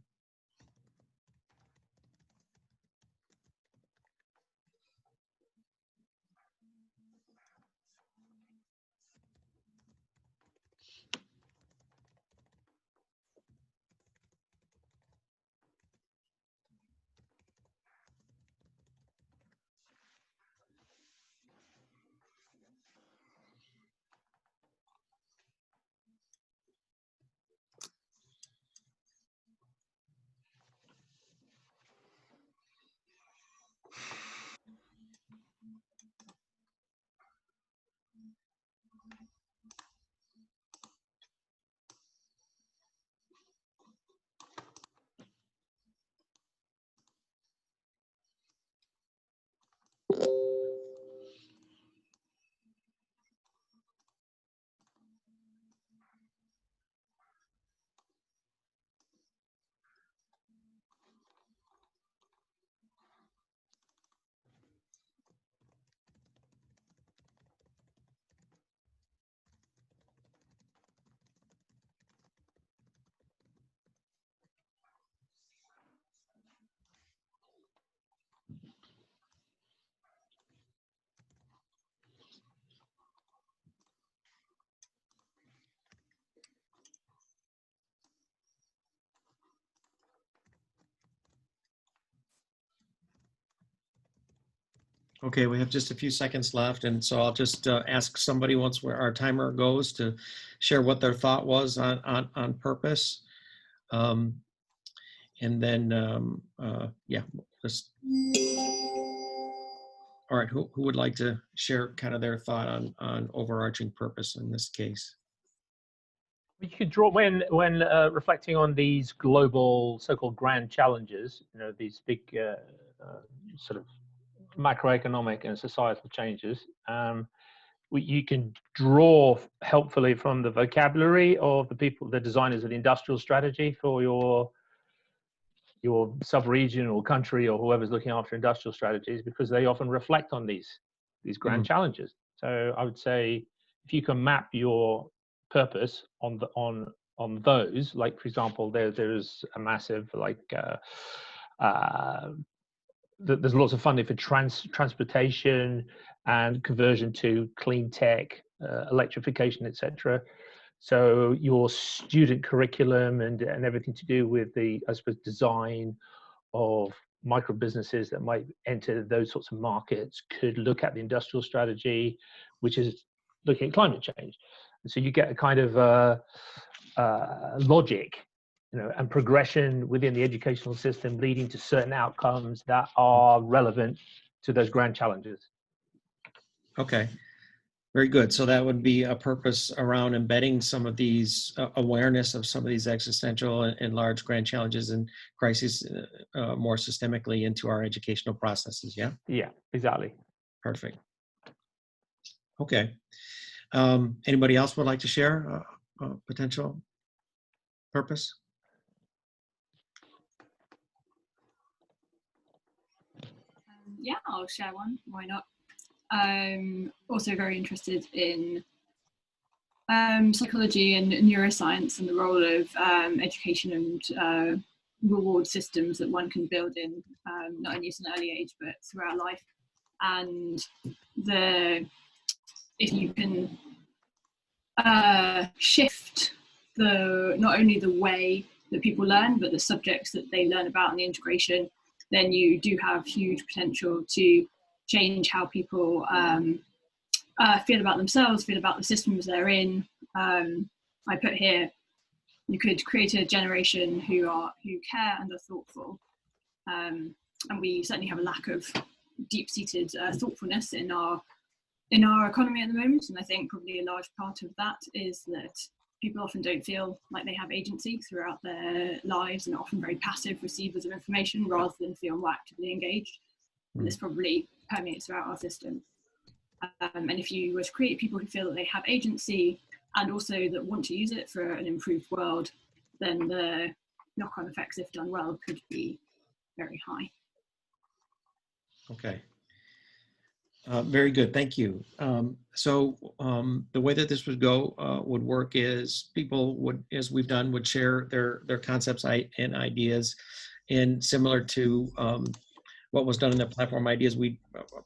Okay, we have just a few seconds left, and so I'll just ask somebody once our timer goes to share what their thought was on purpose. And then, yeah, just, all right, who would like to share kind of their thought on overarching purpose in this case? You could draw, when reflecting on these global so-called grand challenges, you know, these big sort of macroeconomic and societal changes, you can draw helpfully from the vocabulary of the people, the designers of the industrial strategy for your sub-region or country or whoever's looking after industrial strategies, because they often reflect on these grand challenges. So I would say if you can map your purpose on those, like for example, there's a massive there's lots of funding for transportation and conversion to clean tech, electrification, etc. So your student curriculum and everything to do with the, I suppose, design of micro businesses that might enter those sorts of markets could look at the industrial strategy, which is looking at climate change. And so you get a kind of logic, and progression within the educational system leading to certain outcomes that are relevant to those grand challenges. Okay, very good. So that would be a purpose around embedding some of these awareness of some of these existential and large grand challenges and crises more systemically into our educational processes. Yeah. Yeah, exactly. Perfect. Okay. Anybody else would like to share a potential purpose? Yeah, I'll share one. Why not? I'm also very interested in psychology and neuroscience and the role of education and reward systems that one can build in, not only at an early age, but throughout life. And if you can shift not only the way that people learn, but the subjects that they learn about and the integration, then you do have huge potential to change how people feel about themselves, feel about the systems they're in. I put here, you could create a generation who care and are thoughtful. And we certainly have a lack of deep-seated thoughtfulness in our economy at the moment. And I think probably a large part of that is that people often don't feel like they have agency throughout their lives and are often very passive receivers of information rather than feel more actively engaged. And this probably permeates throughout our system. And if you were to create people who feel that they have agency and also that want to use it for an improved world, then the knock-on effects, if done well, could be very high. Okay. Very good, thank you. So the way that this would work is people would, as we've done, would share their concepts and ideas, and similar to what was done in the platform ideas, we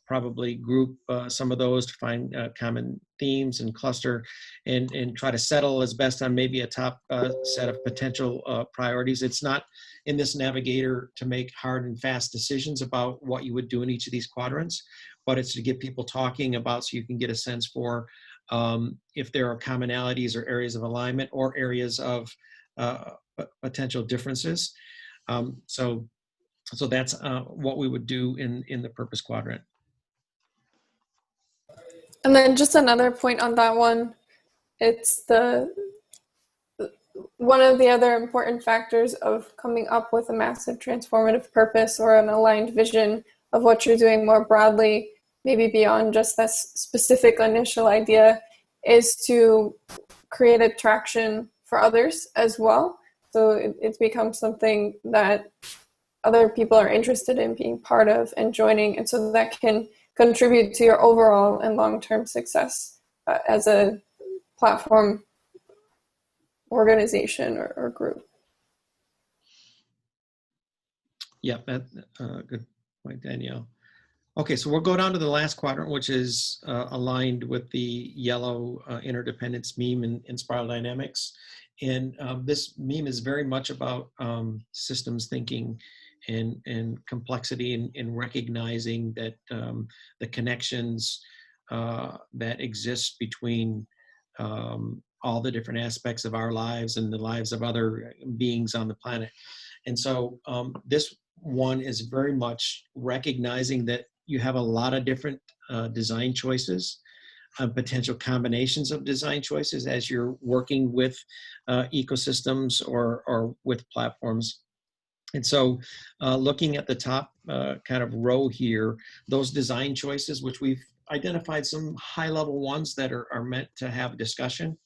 probably group some of those to find common themes and cluster and try to settle as best on maybe a top set of potential priorities. It's not in this navigator to make hard and fast decisions about what you would do in each of these quadrants, but it's to get people talking about, so you can get a sense for if there are commonalities or areas of alignment or areas of potential differences. So that's what we would do in the purpose quadrant. And then just another point on that one, it's one of the other important factors of coming up with a massive transformative purpose or an aligned vision of what you're doing more broadly, maybe beyond just this specific initial idea, is to create attraction for others as well. So it becomes something that other people are interested in being part of and joining, and so that can contribute to your overall and long-term success as a platform, organization, or group. Yeah, that's a good point, Danielle. Okay, so we'll go down to the last quadrant, which is aligned with the yellow interdependence meme in spiral dynamics. And this meme is very much about systems thinking and complexity and recognizing that the connections that exist between all the different aspects of our lives and the lives of other beings on the planet. And so this one is very much recognizing that you have a lot of different design choices, potential combinations of design choices as you're working with ecosystems or with platforms. And so looking at the top kind of row here, those design choices, which we've identified some high-level ones that are meant to have a discussion.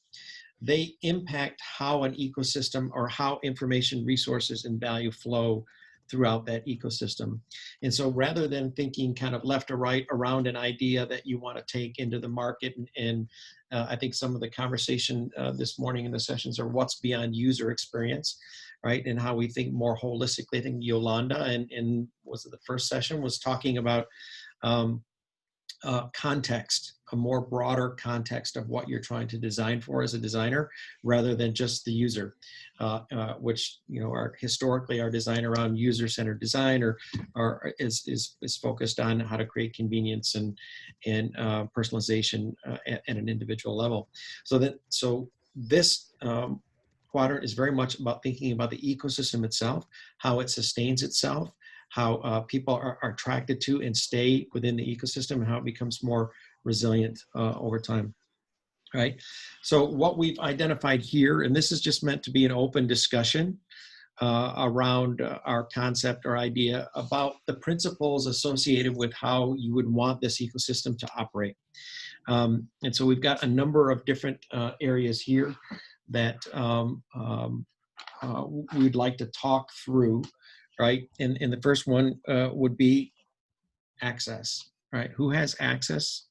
They impact how an ecosystem or how information resources and value flow throughout that ecosystem. And so rather than thinking kind of left or right around an idea that you want to take into the market, and I think some of the conversation this morning in the sessions are what's beyond user experience, right? And how we think more holistically. I think Yolanda and was it the first session was talking about context, a more broader context of what you're trying to design for as a designer, rather than just the user, which, you know, are historically our design around user-centered design or is focused on how to create convenience and personalization at an individual level. So this quadrant is very much about thinking about the ecosystem itself, how it sustains itself, how people are attracted to and stay within the ecosystem, and how it becomes more resilient over time, right? So what we've identified here, and this is just meant to be an open discussion around our concept or idea about the principles associated with how you would want this ecosystem to operate. And so we've got a number of different areas here that we'd like to talk through, right? And the first one would be access, right? Who has access?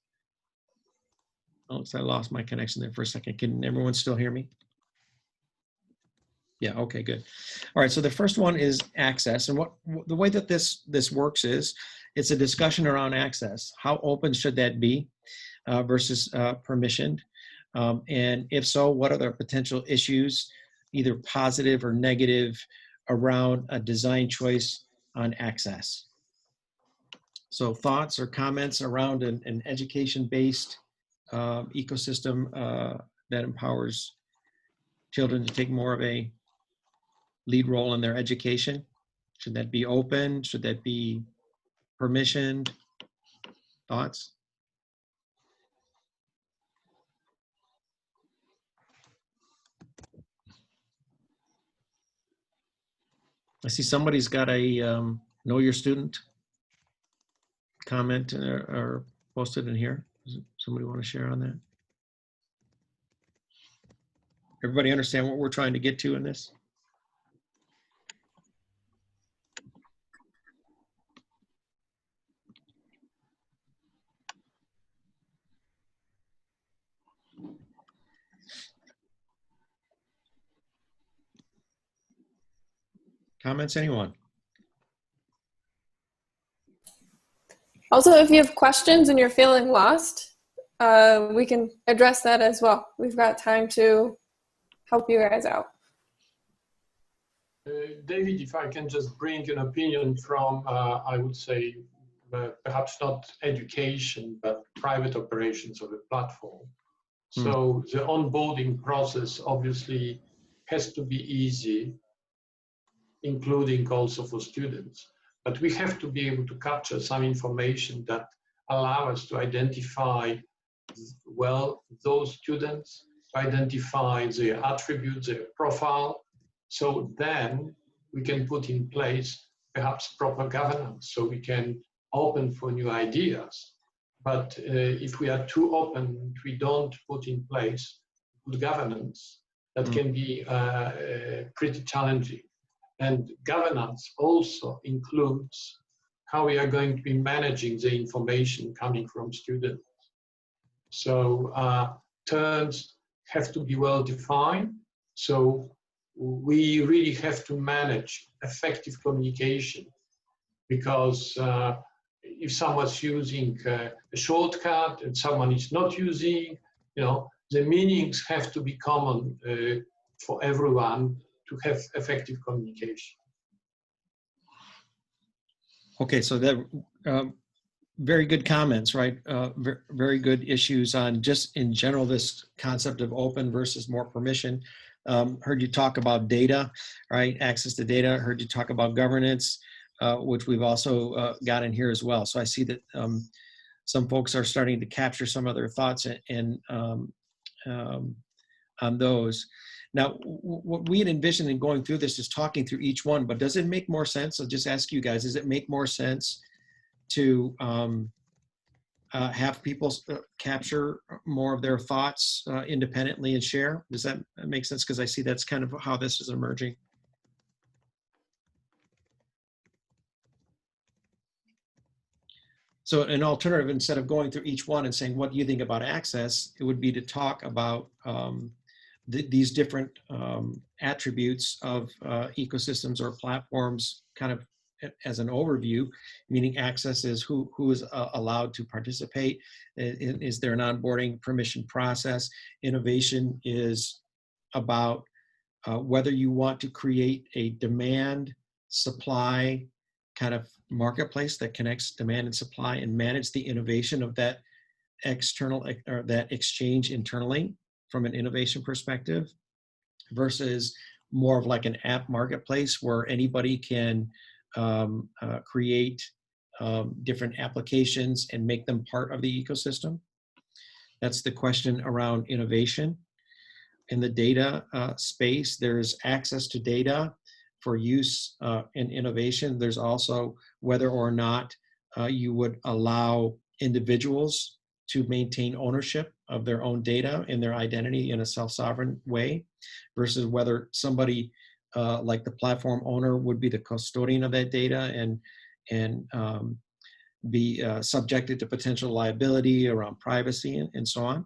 Oh, so I lost my connection there for a second. Can everyone still hear me? Yeah, okay, good. All right, so the first one is access. And the way that this works is, it's a discussion around access. How open should that be versus permissioned? And if so, what are the potential issues, either positive or negative, around a design choice on access? So thoughts or comments around an education-based ecosystem that empowers children to take more of a lead role in their education. Should that be open? Should that be permissioned? Thoughts? I see somebody's got a know your student comment or posted in here. Does somebody want to share on that? Everybody understand what we're trying to get to in this? Comments, anyone? Also, if you have questions and you're feeling lost, we can address that as well. We've got time to help you guys out. David, if I can just bring an opinion from, I would say, perhaps not education, but private operations of a platform. So the onboarding process obviously has to be easy, including also for students. But we have to be able to capture some information that allow us to identify, well, those students, to identify their attributes, their profile. So then we can put in place perhaps proper governance, so we can open for new ideas. But if we are too open, we don't put in place good governance, that can be pretty challenging. And governance also includes how we are going to be managing the information coming from students. So terms have to be well defined. So we really have to manage effective communication, because if someone's using a shortcut and someone is not using, you know, the meanings have to be common for everyone to have effective communication. Okay, so that very good comments, right? Very good issues on just in general this concept of open versus more permission. Heard you talk about data, right? Access to data. Heard you talk about governance, which we've also got in here as well. So I see that some folks are starting to capture some of their thoughts on those. Now, what we had envisioned in going through this is talking through each one, but does it make more sense? I'll just ask you guys, does it make more sense to have people capture more of their thoughts independently and share? Does that make sense? Because I see that's kind of how this is emerging. So an alternative, instead of going through each one and saying, what do you think about access? It would be to talk about these different attributes of ecosystems or platforms kind of as an overview, meaning access is who is allowed to participate. Is there an onboarding permission process? Innovation is about whether you want to create a demand supply kind of marketplace that connects demand and supply and manage the innovation of that external or that exchange internally from an innovation perspective, versus more of like an app marketplace where anybody can create different applications and make them part of the ecosystem. That's the question around innovation. In the data space, there's access to data for use in innovation. There's also whether or not you would allow individuals to maintain ownership of their own data and their identity in a self-sovereign way, versus whether somebody like the platform owner would be the custodian of that data and be subjected to potential liability around privacy and so on.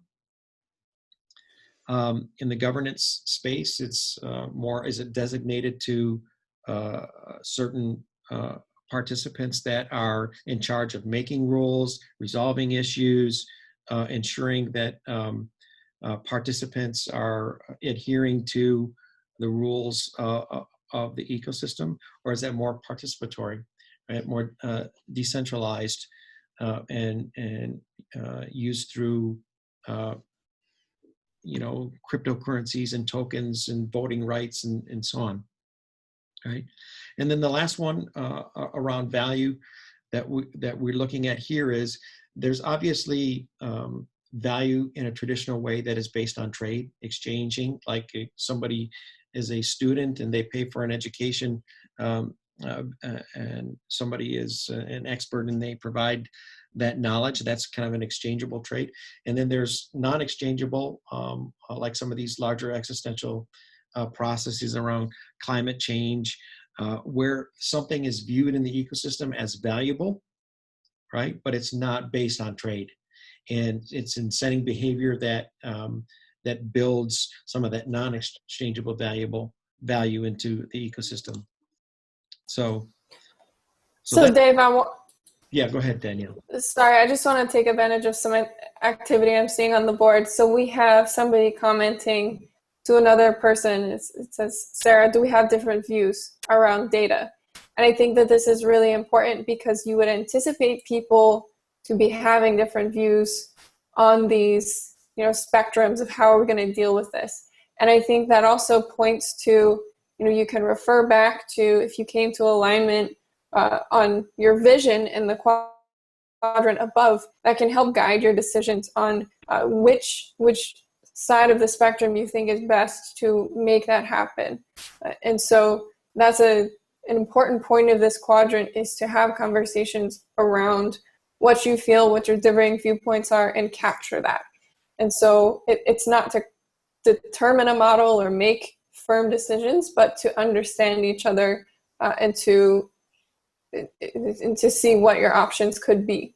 In the governance space, it's more, is it designated to certain participants that are in charge of making rules, resolving issues, ensuring that participants are adhering to the rules of the ecosystem, or is that more participatory, right? More decentralized and used through you know, cryptocurrencies and tokens and voting rights and so on, right? And then the last one around value that we're looking at here is there's obviously value in a traditional way that is based on trade, exchanging, like somebody is a student and they pay for an education and somebody is an expert and they provide that knowledge. That's kind of an exchangeable trade. And then there's non-exchangeable, like some of these larger existential processes around climate change, where something is viewed in the ecosystem as valuable, right? But it's not based on trade. And it's in setting behavior that that builds some of that non-exchangeable value into the ecosystem. So Dave, yeah, go ahead, Danielle. Sorry, I just want to take advantage of some activity I'm seeing on the board. So we have somebody commenting to another person. It says, Sarah, do we have different views around data? And I think that this is really important because you would anticipate people to be having different views on these, you know, spectrums of how we're going to deal with this. And I think that also points to, you know, you can refer back to if you came to alignment on your vision in the quadrant above, that can help guide your decisions on which side of the spectrum you think is best to make that happen. And so that's an important point of this quadrant, is to have conversations around what you feel, what your differing viewpoints are, and capture that. And so it's not to determine a model or make firm decisions, but to understand each other and to see what your options could be.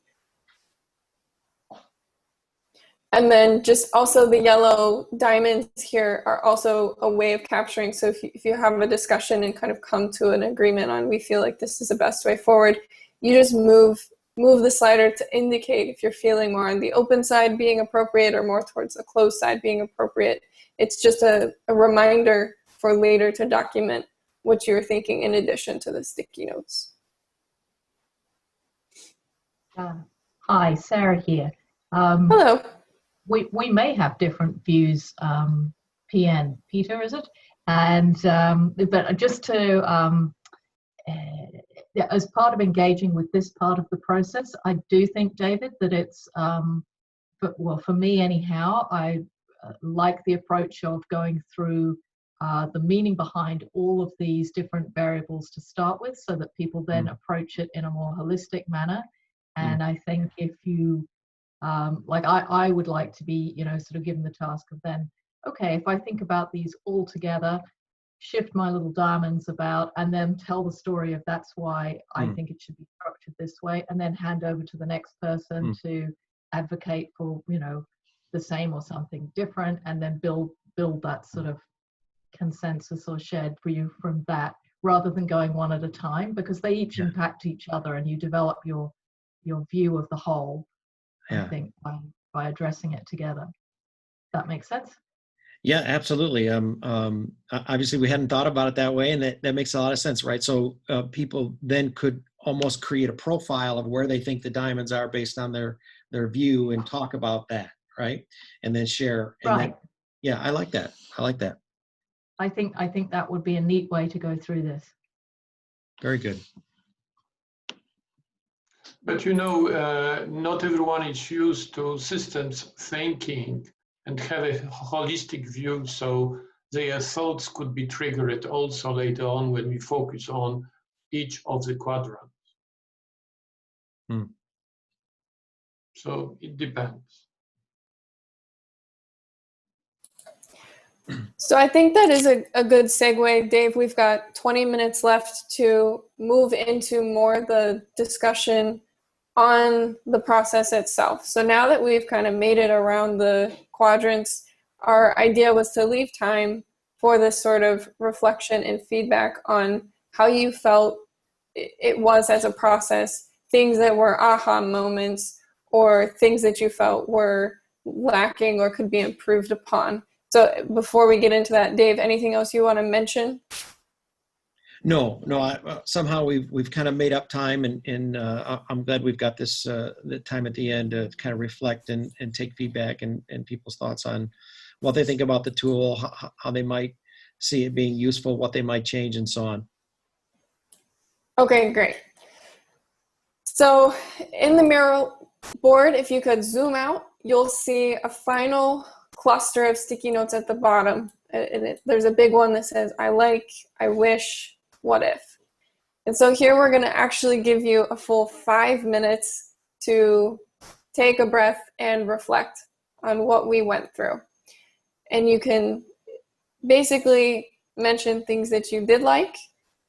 And then just also the yellow diamonds here are also a way of capturing. So if you have a discussion and kind of come to an agreement on, we feel like this is the best way forward, you just move the slider to indicate if you're feeling more on the open side being appropriate or more towards the closed side being appropriate. It's just a reminder for later to document what you're thinking in addition to the sticky notes. Hi, Sarah here. Hello. We may have different views, Peter, is it? And but just to as part of engaging with this part of the process, I do think, David, that it's for me anyhow, I like the approach of going through the meaning behind all of these different variables to start with, so that people then approach it in a more holistic manner. And I think if you Like I would like to be, sort of given the task of then, okay, if I think about these all together, shift my little diamonds about, and then tell the story of that's why I think it should be structured this way, and then hand over to the next person to advocate for, the same or something different, and then build that sort of consensus or shared view from that, rather than going one at a time, because they each impact each other, and you develop your view of the whole, I think, by addressing it together. That makes sense? Yeah, absolutely. Obviously, we hadn't thought about it that way, and that makes a lot of sense, right? So people then could almost create a profile of where they think the diamonds are based on their view, and talk about that, right? And then share. And right. Yeah, I like that. I like that. I think that would be a neat way to go through this. Very good. But not everyone is used to systems thinking and have a holistic view, so their thoughts could be triggered also later on when we focus on each of the quadrants. So it depends. So I think that is a good segue, Dave. We've got 20 minutes left to move into more the discussion on the process itself. So now that we've kind of made it around the quadrants, our idea was to leave time for this sort of reflection and feedback on how you felt it was as a process, things that were aha moments, or things that you felt were lacking or could be improved upon. So before we get into that, Dave, anything else you want to mention? No. Somehow we've kind of made up time, and I'm glad we've got this the time at the end to kind of reflect and take feedback and people's thoughts on what they think about the tool, how they might see it being useful, what they might change, and so on. Okay, great. So in the Miro board, if you could zoom out, you'll see a final cluster of sticky notes at the bottom. And there's a big one that says, I like, I wish, what if. And so here we're going to actually give you a full 5 minutes to take a breath and reflect on what we went through. And you can basically mention things that you did like,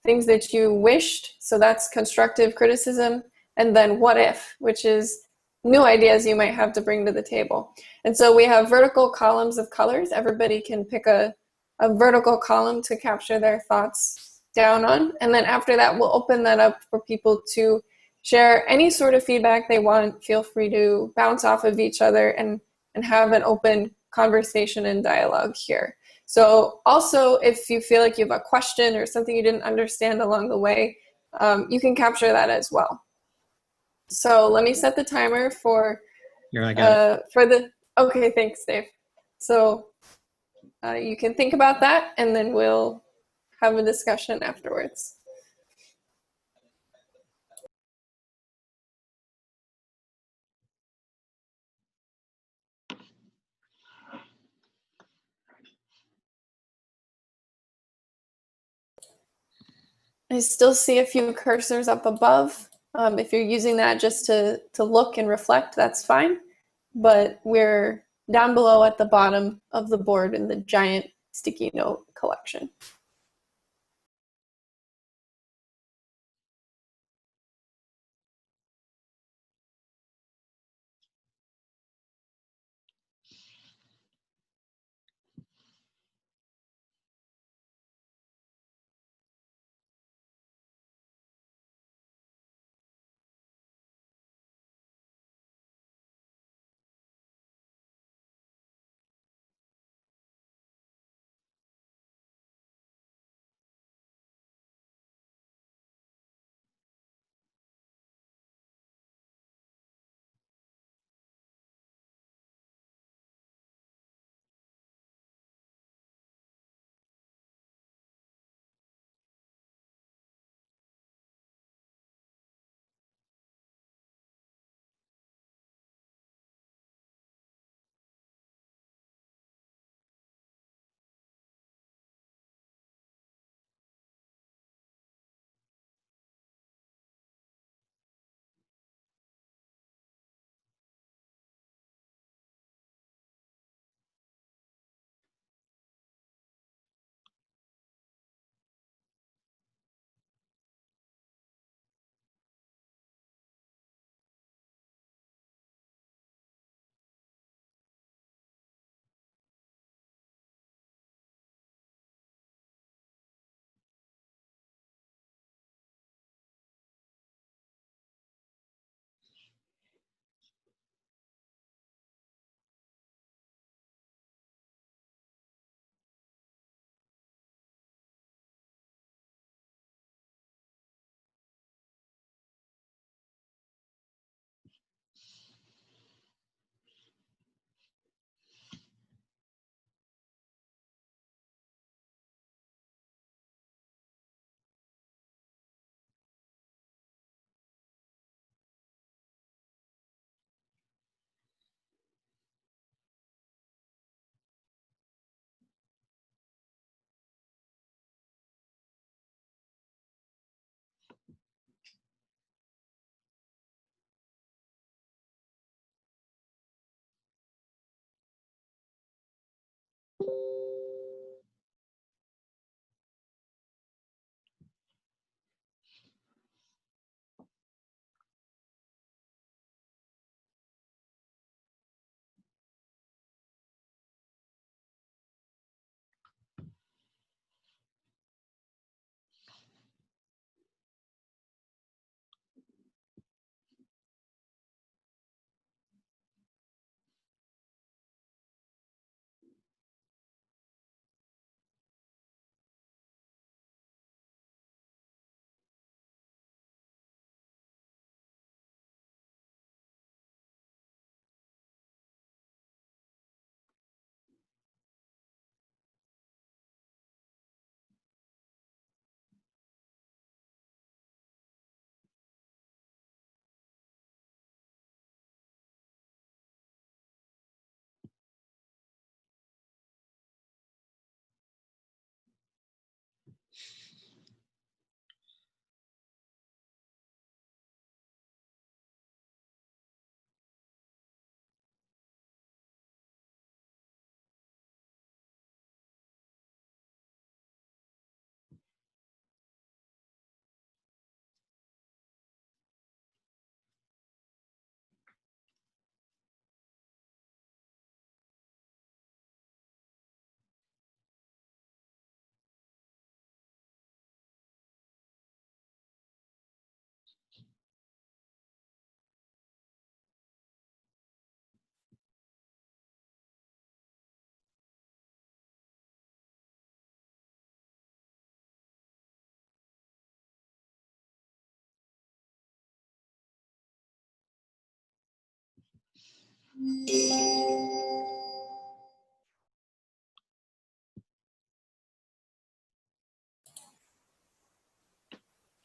things that you wished, so that's constructive criticism, and then what if, which is new ideas you might have to bring to the table. And so we have vertical columns of colors. Everybody can pick a vertical column to capture their thoughts down on. And then after that, we'll open that up for people to share any sort of feedback they want. Feel free to bounce off of each other and have an open conversation and dialogue here. So also, if you feel like you have a question or something you didn't understand along the way, you can capture that as well. So let me set the timer for okay, thanks, Dave. So you can think about that, and then we'll have a discussion afterwards. I still see a few cursors up above. If you're using that just to look and reflect, that's fine. But we're down below at the bottom of the board in the giant sticky note collection.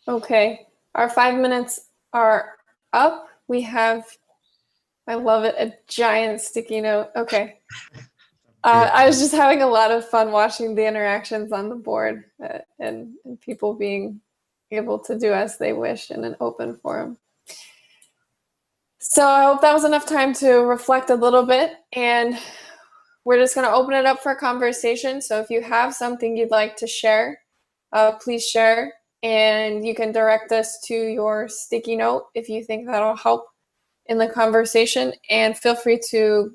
Okay, our 5 minutes are up. We have, I love it, a giant sticky note. Okay. I was just having a lot of fun watching the interactions on the board and people being able to do as they wish in an open forum. So I hope that was enough time to reflect a little bit, and we're just going to open it up for conversation. So if you have something you'd like to share, please share, and you can direct us to your sticky note if you think that'll help in the conversation, and feel free to,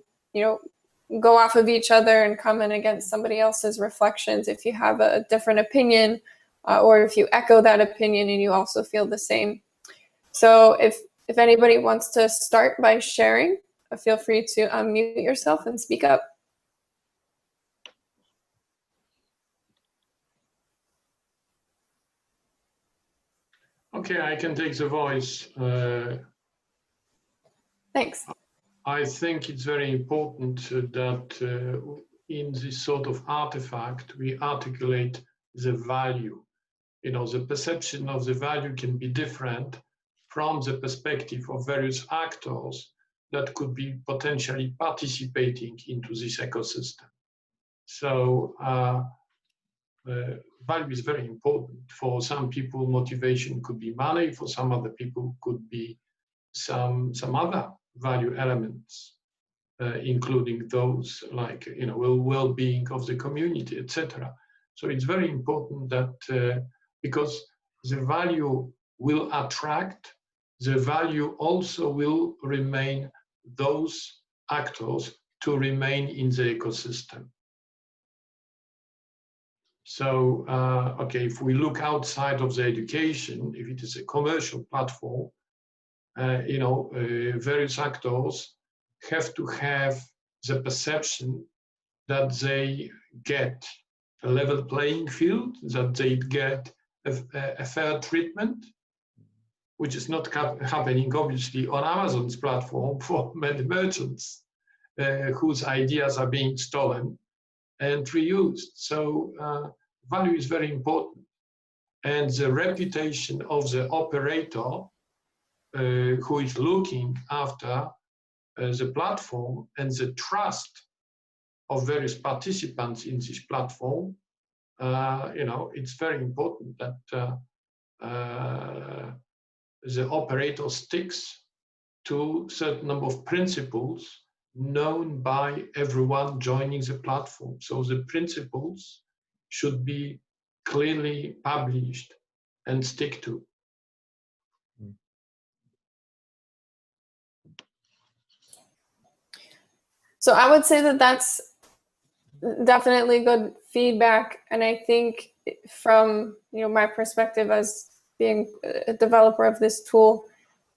go off of each other and comment against somebody else's reflections if you have a different opinion, or if you echo that opinion and you also feel the same. So if anybody wants to start by sharing, feel free to unmute yourself and speak up. Okay, I can take the voice. Thanks. I think it's very important that in this sort of artifact, we articulate the value. The perception of the value can be different from the perspective of various actors that could be potentially participating into this ecosystem. So value is very important. For some people, motivation could be money. For some other people, could be some other value elements, including those like well-being of the community, etc. So it's very important that because the value will attract, the value also will remain those actors to remain in the ecosystem. So, okay, if we look outside of the education, if it is a commercial platform, various actors have to have the perception that they get a level playing field, that they get a fair treatment, which is not happening obviously on Amazon's platform for many merchants whose ideas are being stolen and reused. So value is very important. And the reputation of the operator who is looking after the platform and the trust of various participants in this platform, it's very important that the operator sticks to a certain number of principles known by everyone joining the platform. So the principles should be clearly published and stick to. So I would say that that's definitely good feedback, and I think from my perspective as being a developer of this tool,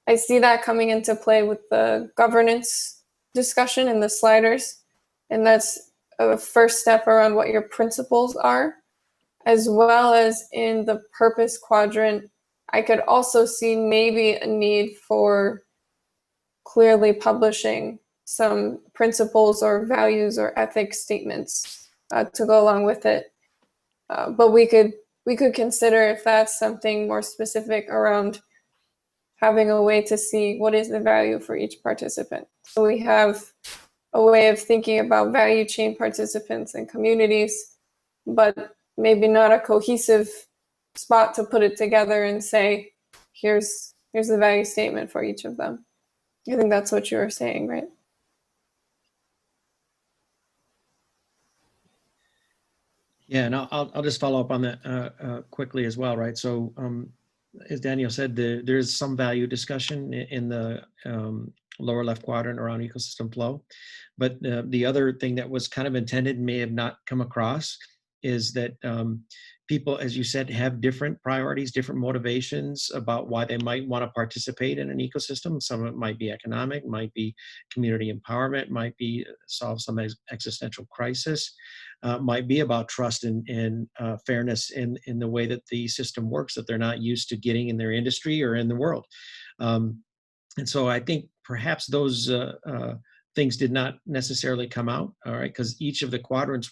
I see that coming into play with the governance discussion in the sliders, and that's a first step around what your principles are, as well as in the purpose quadrant. I could also see maybe a need for clearly publishing some principles or values or ethics statements to go along with it. But we could consider if that's something more specific around having a way to see what is the value for each participant. So we have a way of thinking about value chain participants and communities, but maybe not a cohesive spot to put it together and say, here's the value statement for each of them. I think that's what you were saying, right? Yeah, and I'll just follow up on that quickly as well, right? So as Daniel said, there's some value discussion in the lower left quadrant around ecosystem flow. But the other thing that was kind of intended and may have not come across is that people, as you said, have different priorities, different motivations about why they might want to participate in an ecosystem. Some of it might be economic, might be community empowerment, might be solve some existential crisis, might be about trust and fairness in the way that the system works that they're not used to getting in their industry or in the world. And so I think perhaps those things did not necessarily come out, all right, because each of the quadrants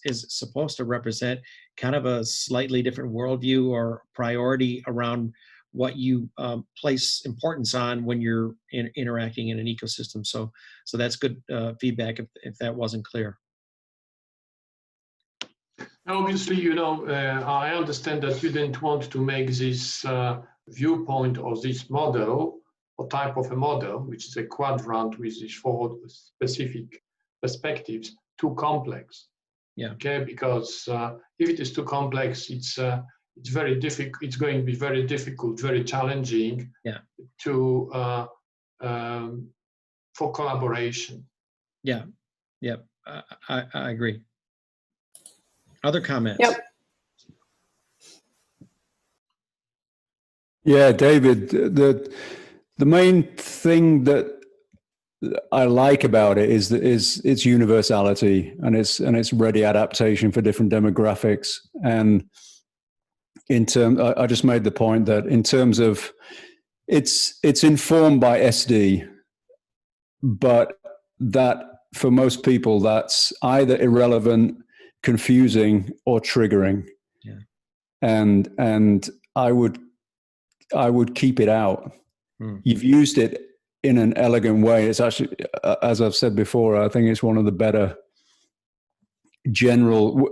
is supposed to represent kind of a slightly different worldview or priority around what you place importance on when you're interacting in an ecosystem. So that's good feedback if that wasn't clear. Obviously, you know, I understand that you didn't want to make this viewpoint or this model or type of a model, which is a quadrant with these 4 specific perspectives, too complex. Yeah. Okay, because if it is too complex, it's very difficult. It's going to be very difficult, very challenging. Yeah. To for collaboration. Yeah. Yep. I agree. Other comments? Yep. Yeah, David, the main thing that I like about it is its universality and its ready adaptation for different demographics. And I just made the point that in terms of it's informed by SD, but that for most people that's either irrelevant, confusing, or triggering. Yeah. And I would keep it out. You've used it in an elegant way. It's actually, as I've said before, I think it's one of the better general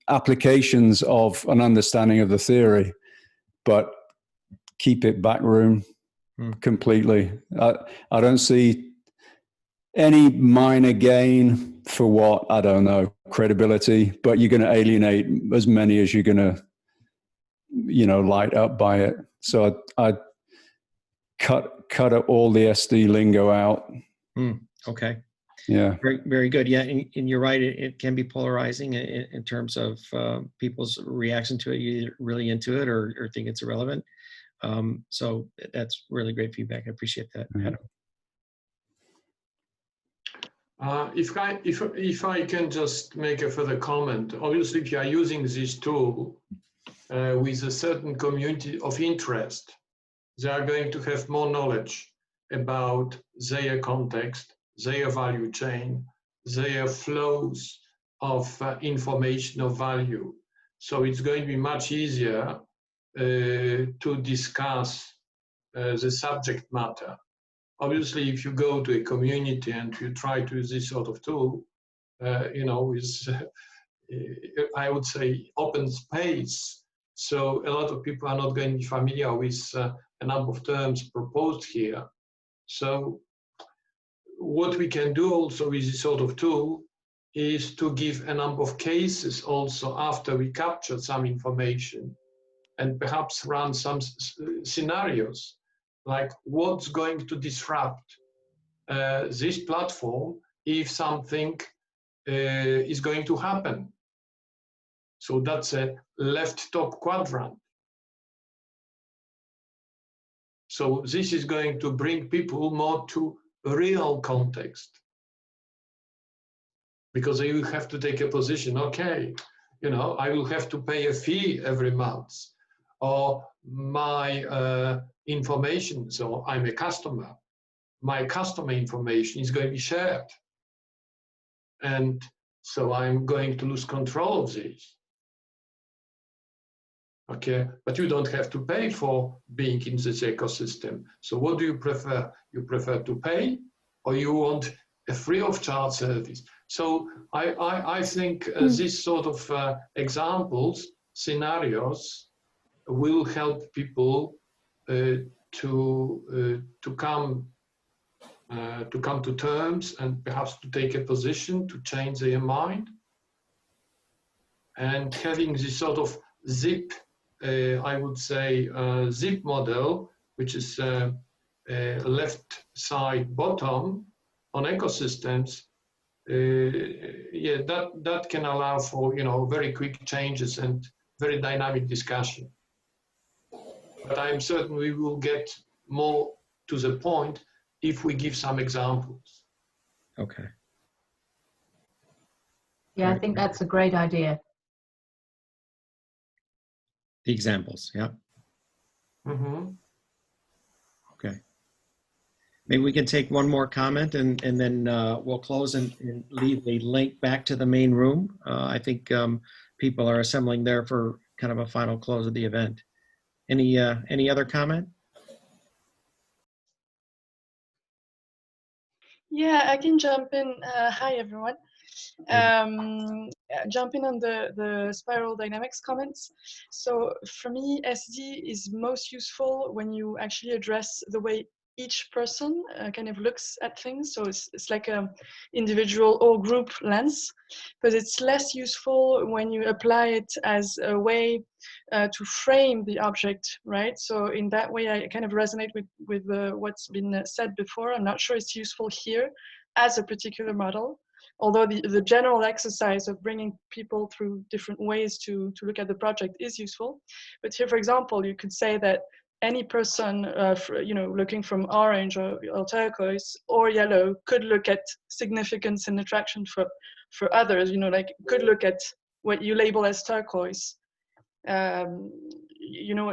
applications of an understanding of the theory, but keep it backroom completely. I don't see any minor gain for what, I don't know, credibility, but you're going to alienate as many as you're going to, light up by it. So I cut all the SD lingo out. Okay. Yeah. Very, very good. Yeah, and you're right. It can be polarizing in terms of people's reaction to it. You're either really into it or think it's irrelevant. So that's really great feedback. I appreciate that, Adam. If I can just make a further comment, obviously, if you are using this tool with a certain community of interest, they are going to have more knowledge about their context, their value chain, their flows of information of value. So it's going to be much easier to discuss the subject matter. Obviously, if you go to a community and you try to use this sort of tool, is I would say open space. So a lot of people are not going to be familiar with a number of terms proposed here. So what we can do also with this sort of tool is to give a number of cases also after we capture some information and perhaps run some scenarios like what's going to disrupt this platform if something is going to happen. So that's a left top quadrant. So this is going to bring people more to real context, because they will have to take a position. Okay, I will have to pay a fee every month, or my information. So I'm a customer. My customer information is going to be shared, and so I'm going to lose control of this. Okay, but you don't have to pay for being in this ecosystem. So what do you prefer? You prefer to pay, or you want a free of charge service? So I think these sort of examples, scenarios, will help people to come to terms and perhaps to take a position to change their mind. And having this sort of zip, I would say, zip model, which is left side bottom on ecosystems, that can allow for very quick changes and very dynamic discussion. But I'm certain we will get more to the point if we give some examples. Okay. Yeah, I think that's a great idea. The examples, yeah. Mm-hmm. Okay. maybe we can take one more comment and then we'll close and leave a link back to the main room. I think people are assembling there for kind of a final close of the event. Any other comment? Yeah, I can jump in. Hi, everyone. Jumping on the spiral dynamics comments. So for me, SD is most useful when you actually address the way each person kind of looks at things. So it's like a individual or group lens, but it's less useful when you apply it as a way to frame the object, right? So in that way, I kind of resonate with what's been said before. I'm not sure it's useful here as a particular model, although the general exercise of bringing people through different ways to look at the project is useful. But here, for example, you could say that any person, looking from orange or turquoise or yellow could look at significance and attraction for others, like could look at what you label as turquoise. I don't know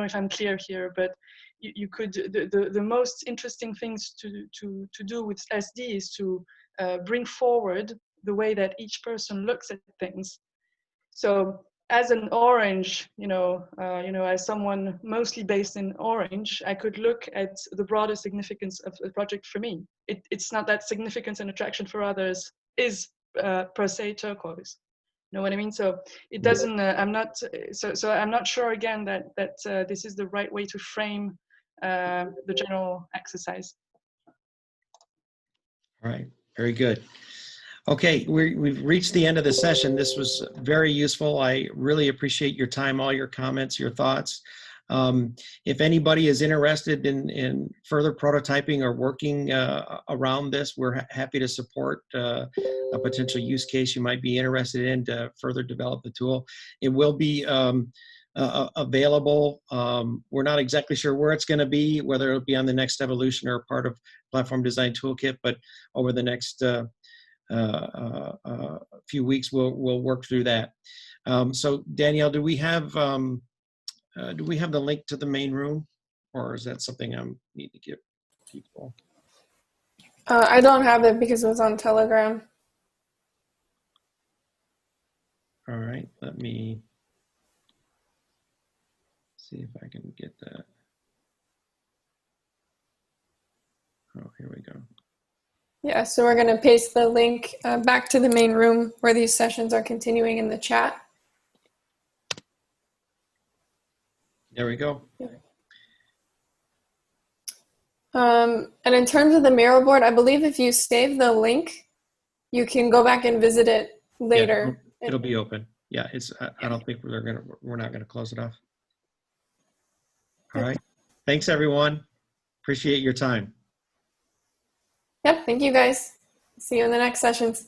if I'm clear here, but you could, the most interesting things to do with SD is to bring forward the way that each person looks at things. So as an orange, as someone mostly based in orange, I could look at the broader significance of the project for me. It's not that significance and attraction for others is per se turquoise. You know what I mean? So it doesn't. I'm not. So I'm not sure again that this is the right way to frame the general exercise. All right, very good. Okay, we've reached the end of the session. This was very useful. I really appreciate your time, all your comments, your thoughts. If anybody is interested in further prototyping or working around this, we're happy to support a potential use case you might be interested in to further develop the tool. It will be available. We're not exactly sure where it's going to be, whether it'll be on the next evolution or part of Platform Design Toolkit, but over the next few weeks we'll work through that. So Danielle, do we have the link to the main room, or is that something I need to give people? I don't have it because it was on Telegram. All right, let me see if I can get that. Oh, here we go. Yeah, so we're going to paste the link back to the main room where these sessions are continuing in the chat. There we go. And in terms of the Miro board, I believe if you save the link, you can go back and visit it later. Yeah, it'll be open. Yeah, it's. I don't think we're not gonna close it off. All right. Thanks, everyone. Appreciate your time. Yep. Thank you, guys. See you in the next sessions.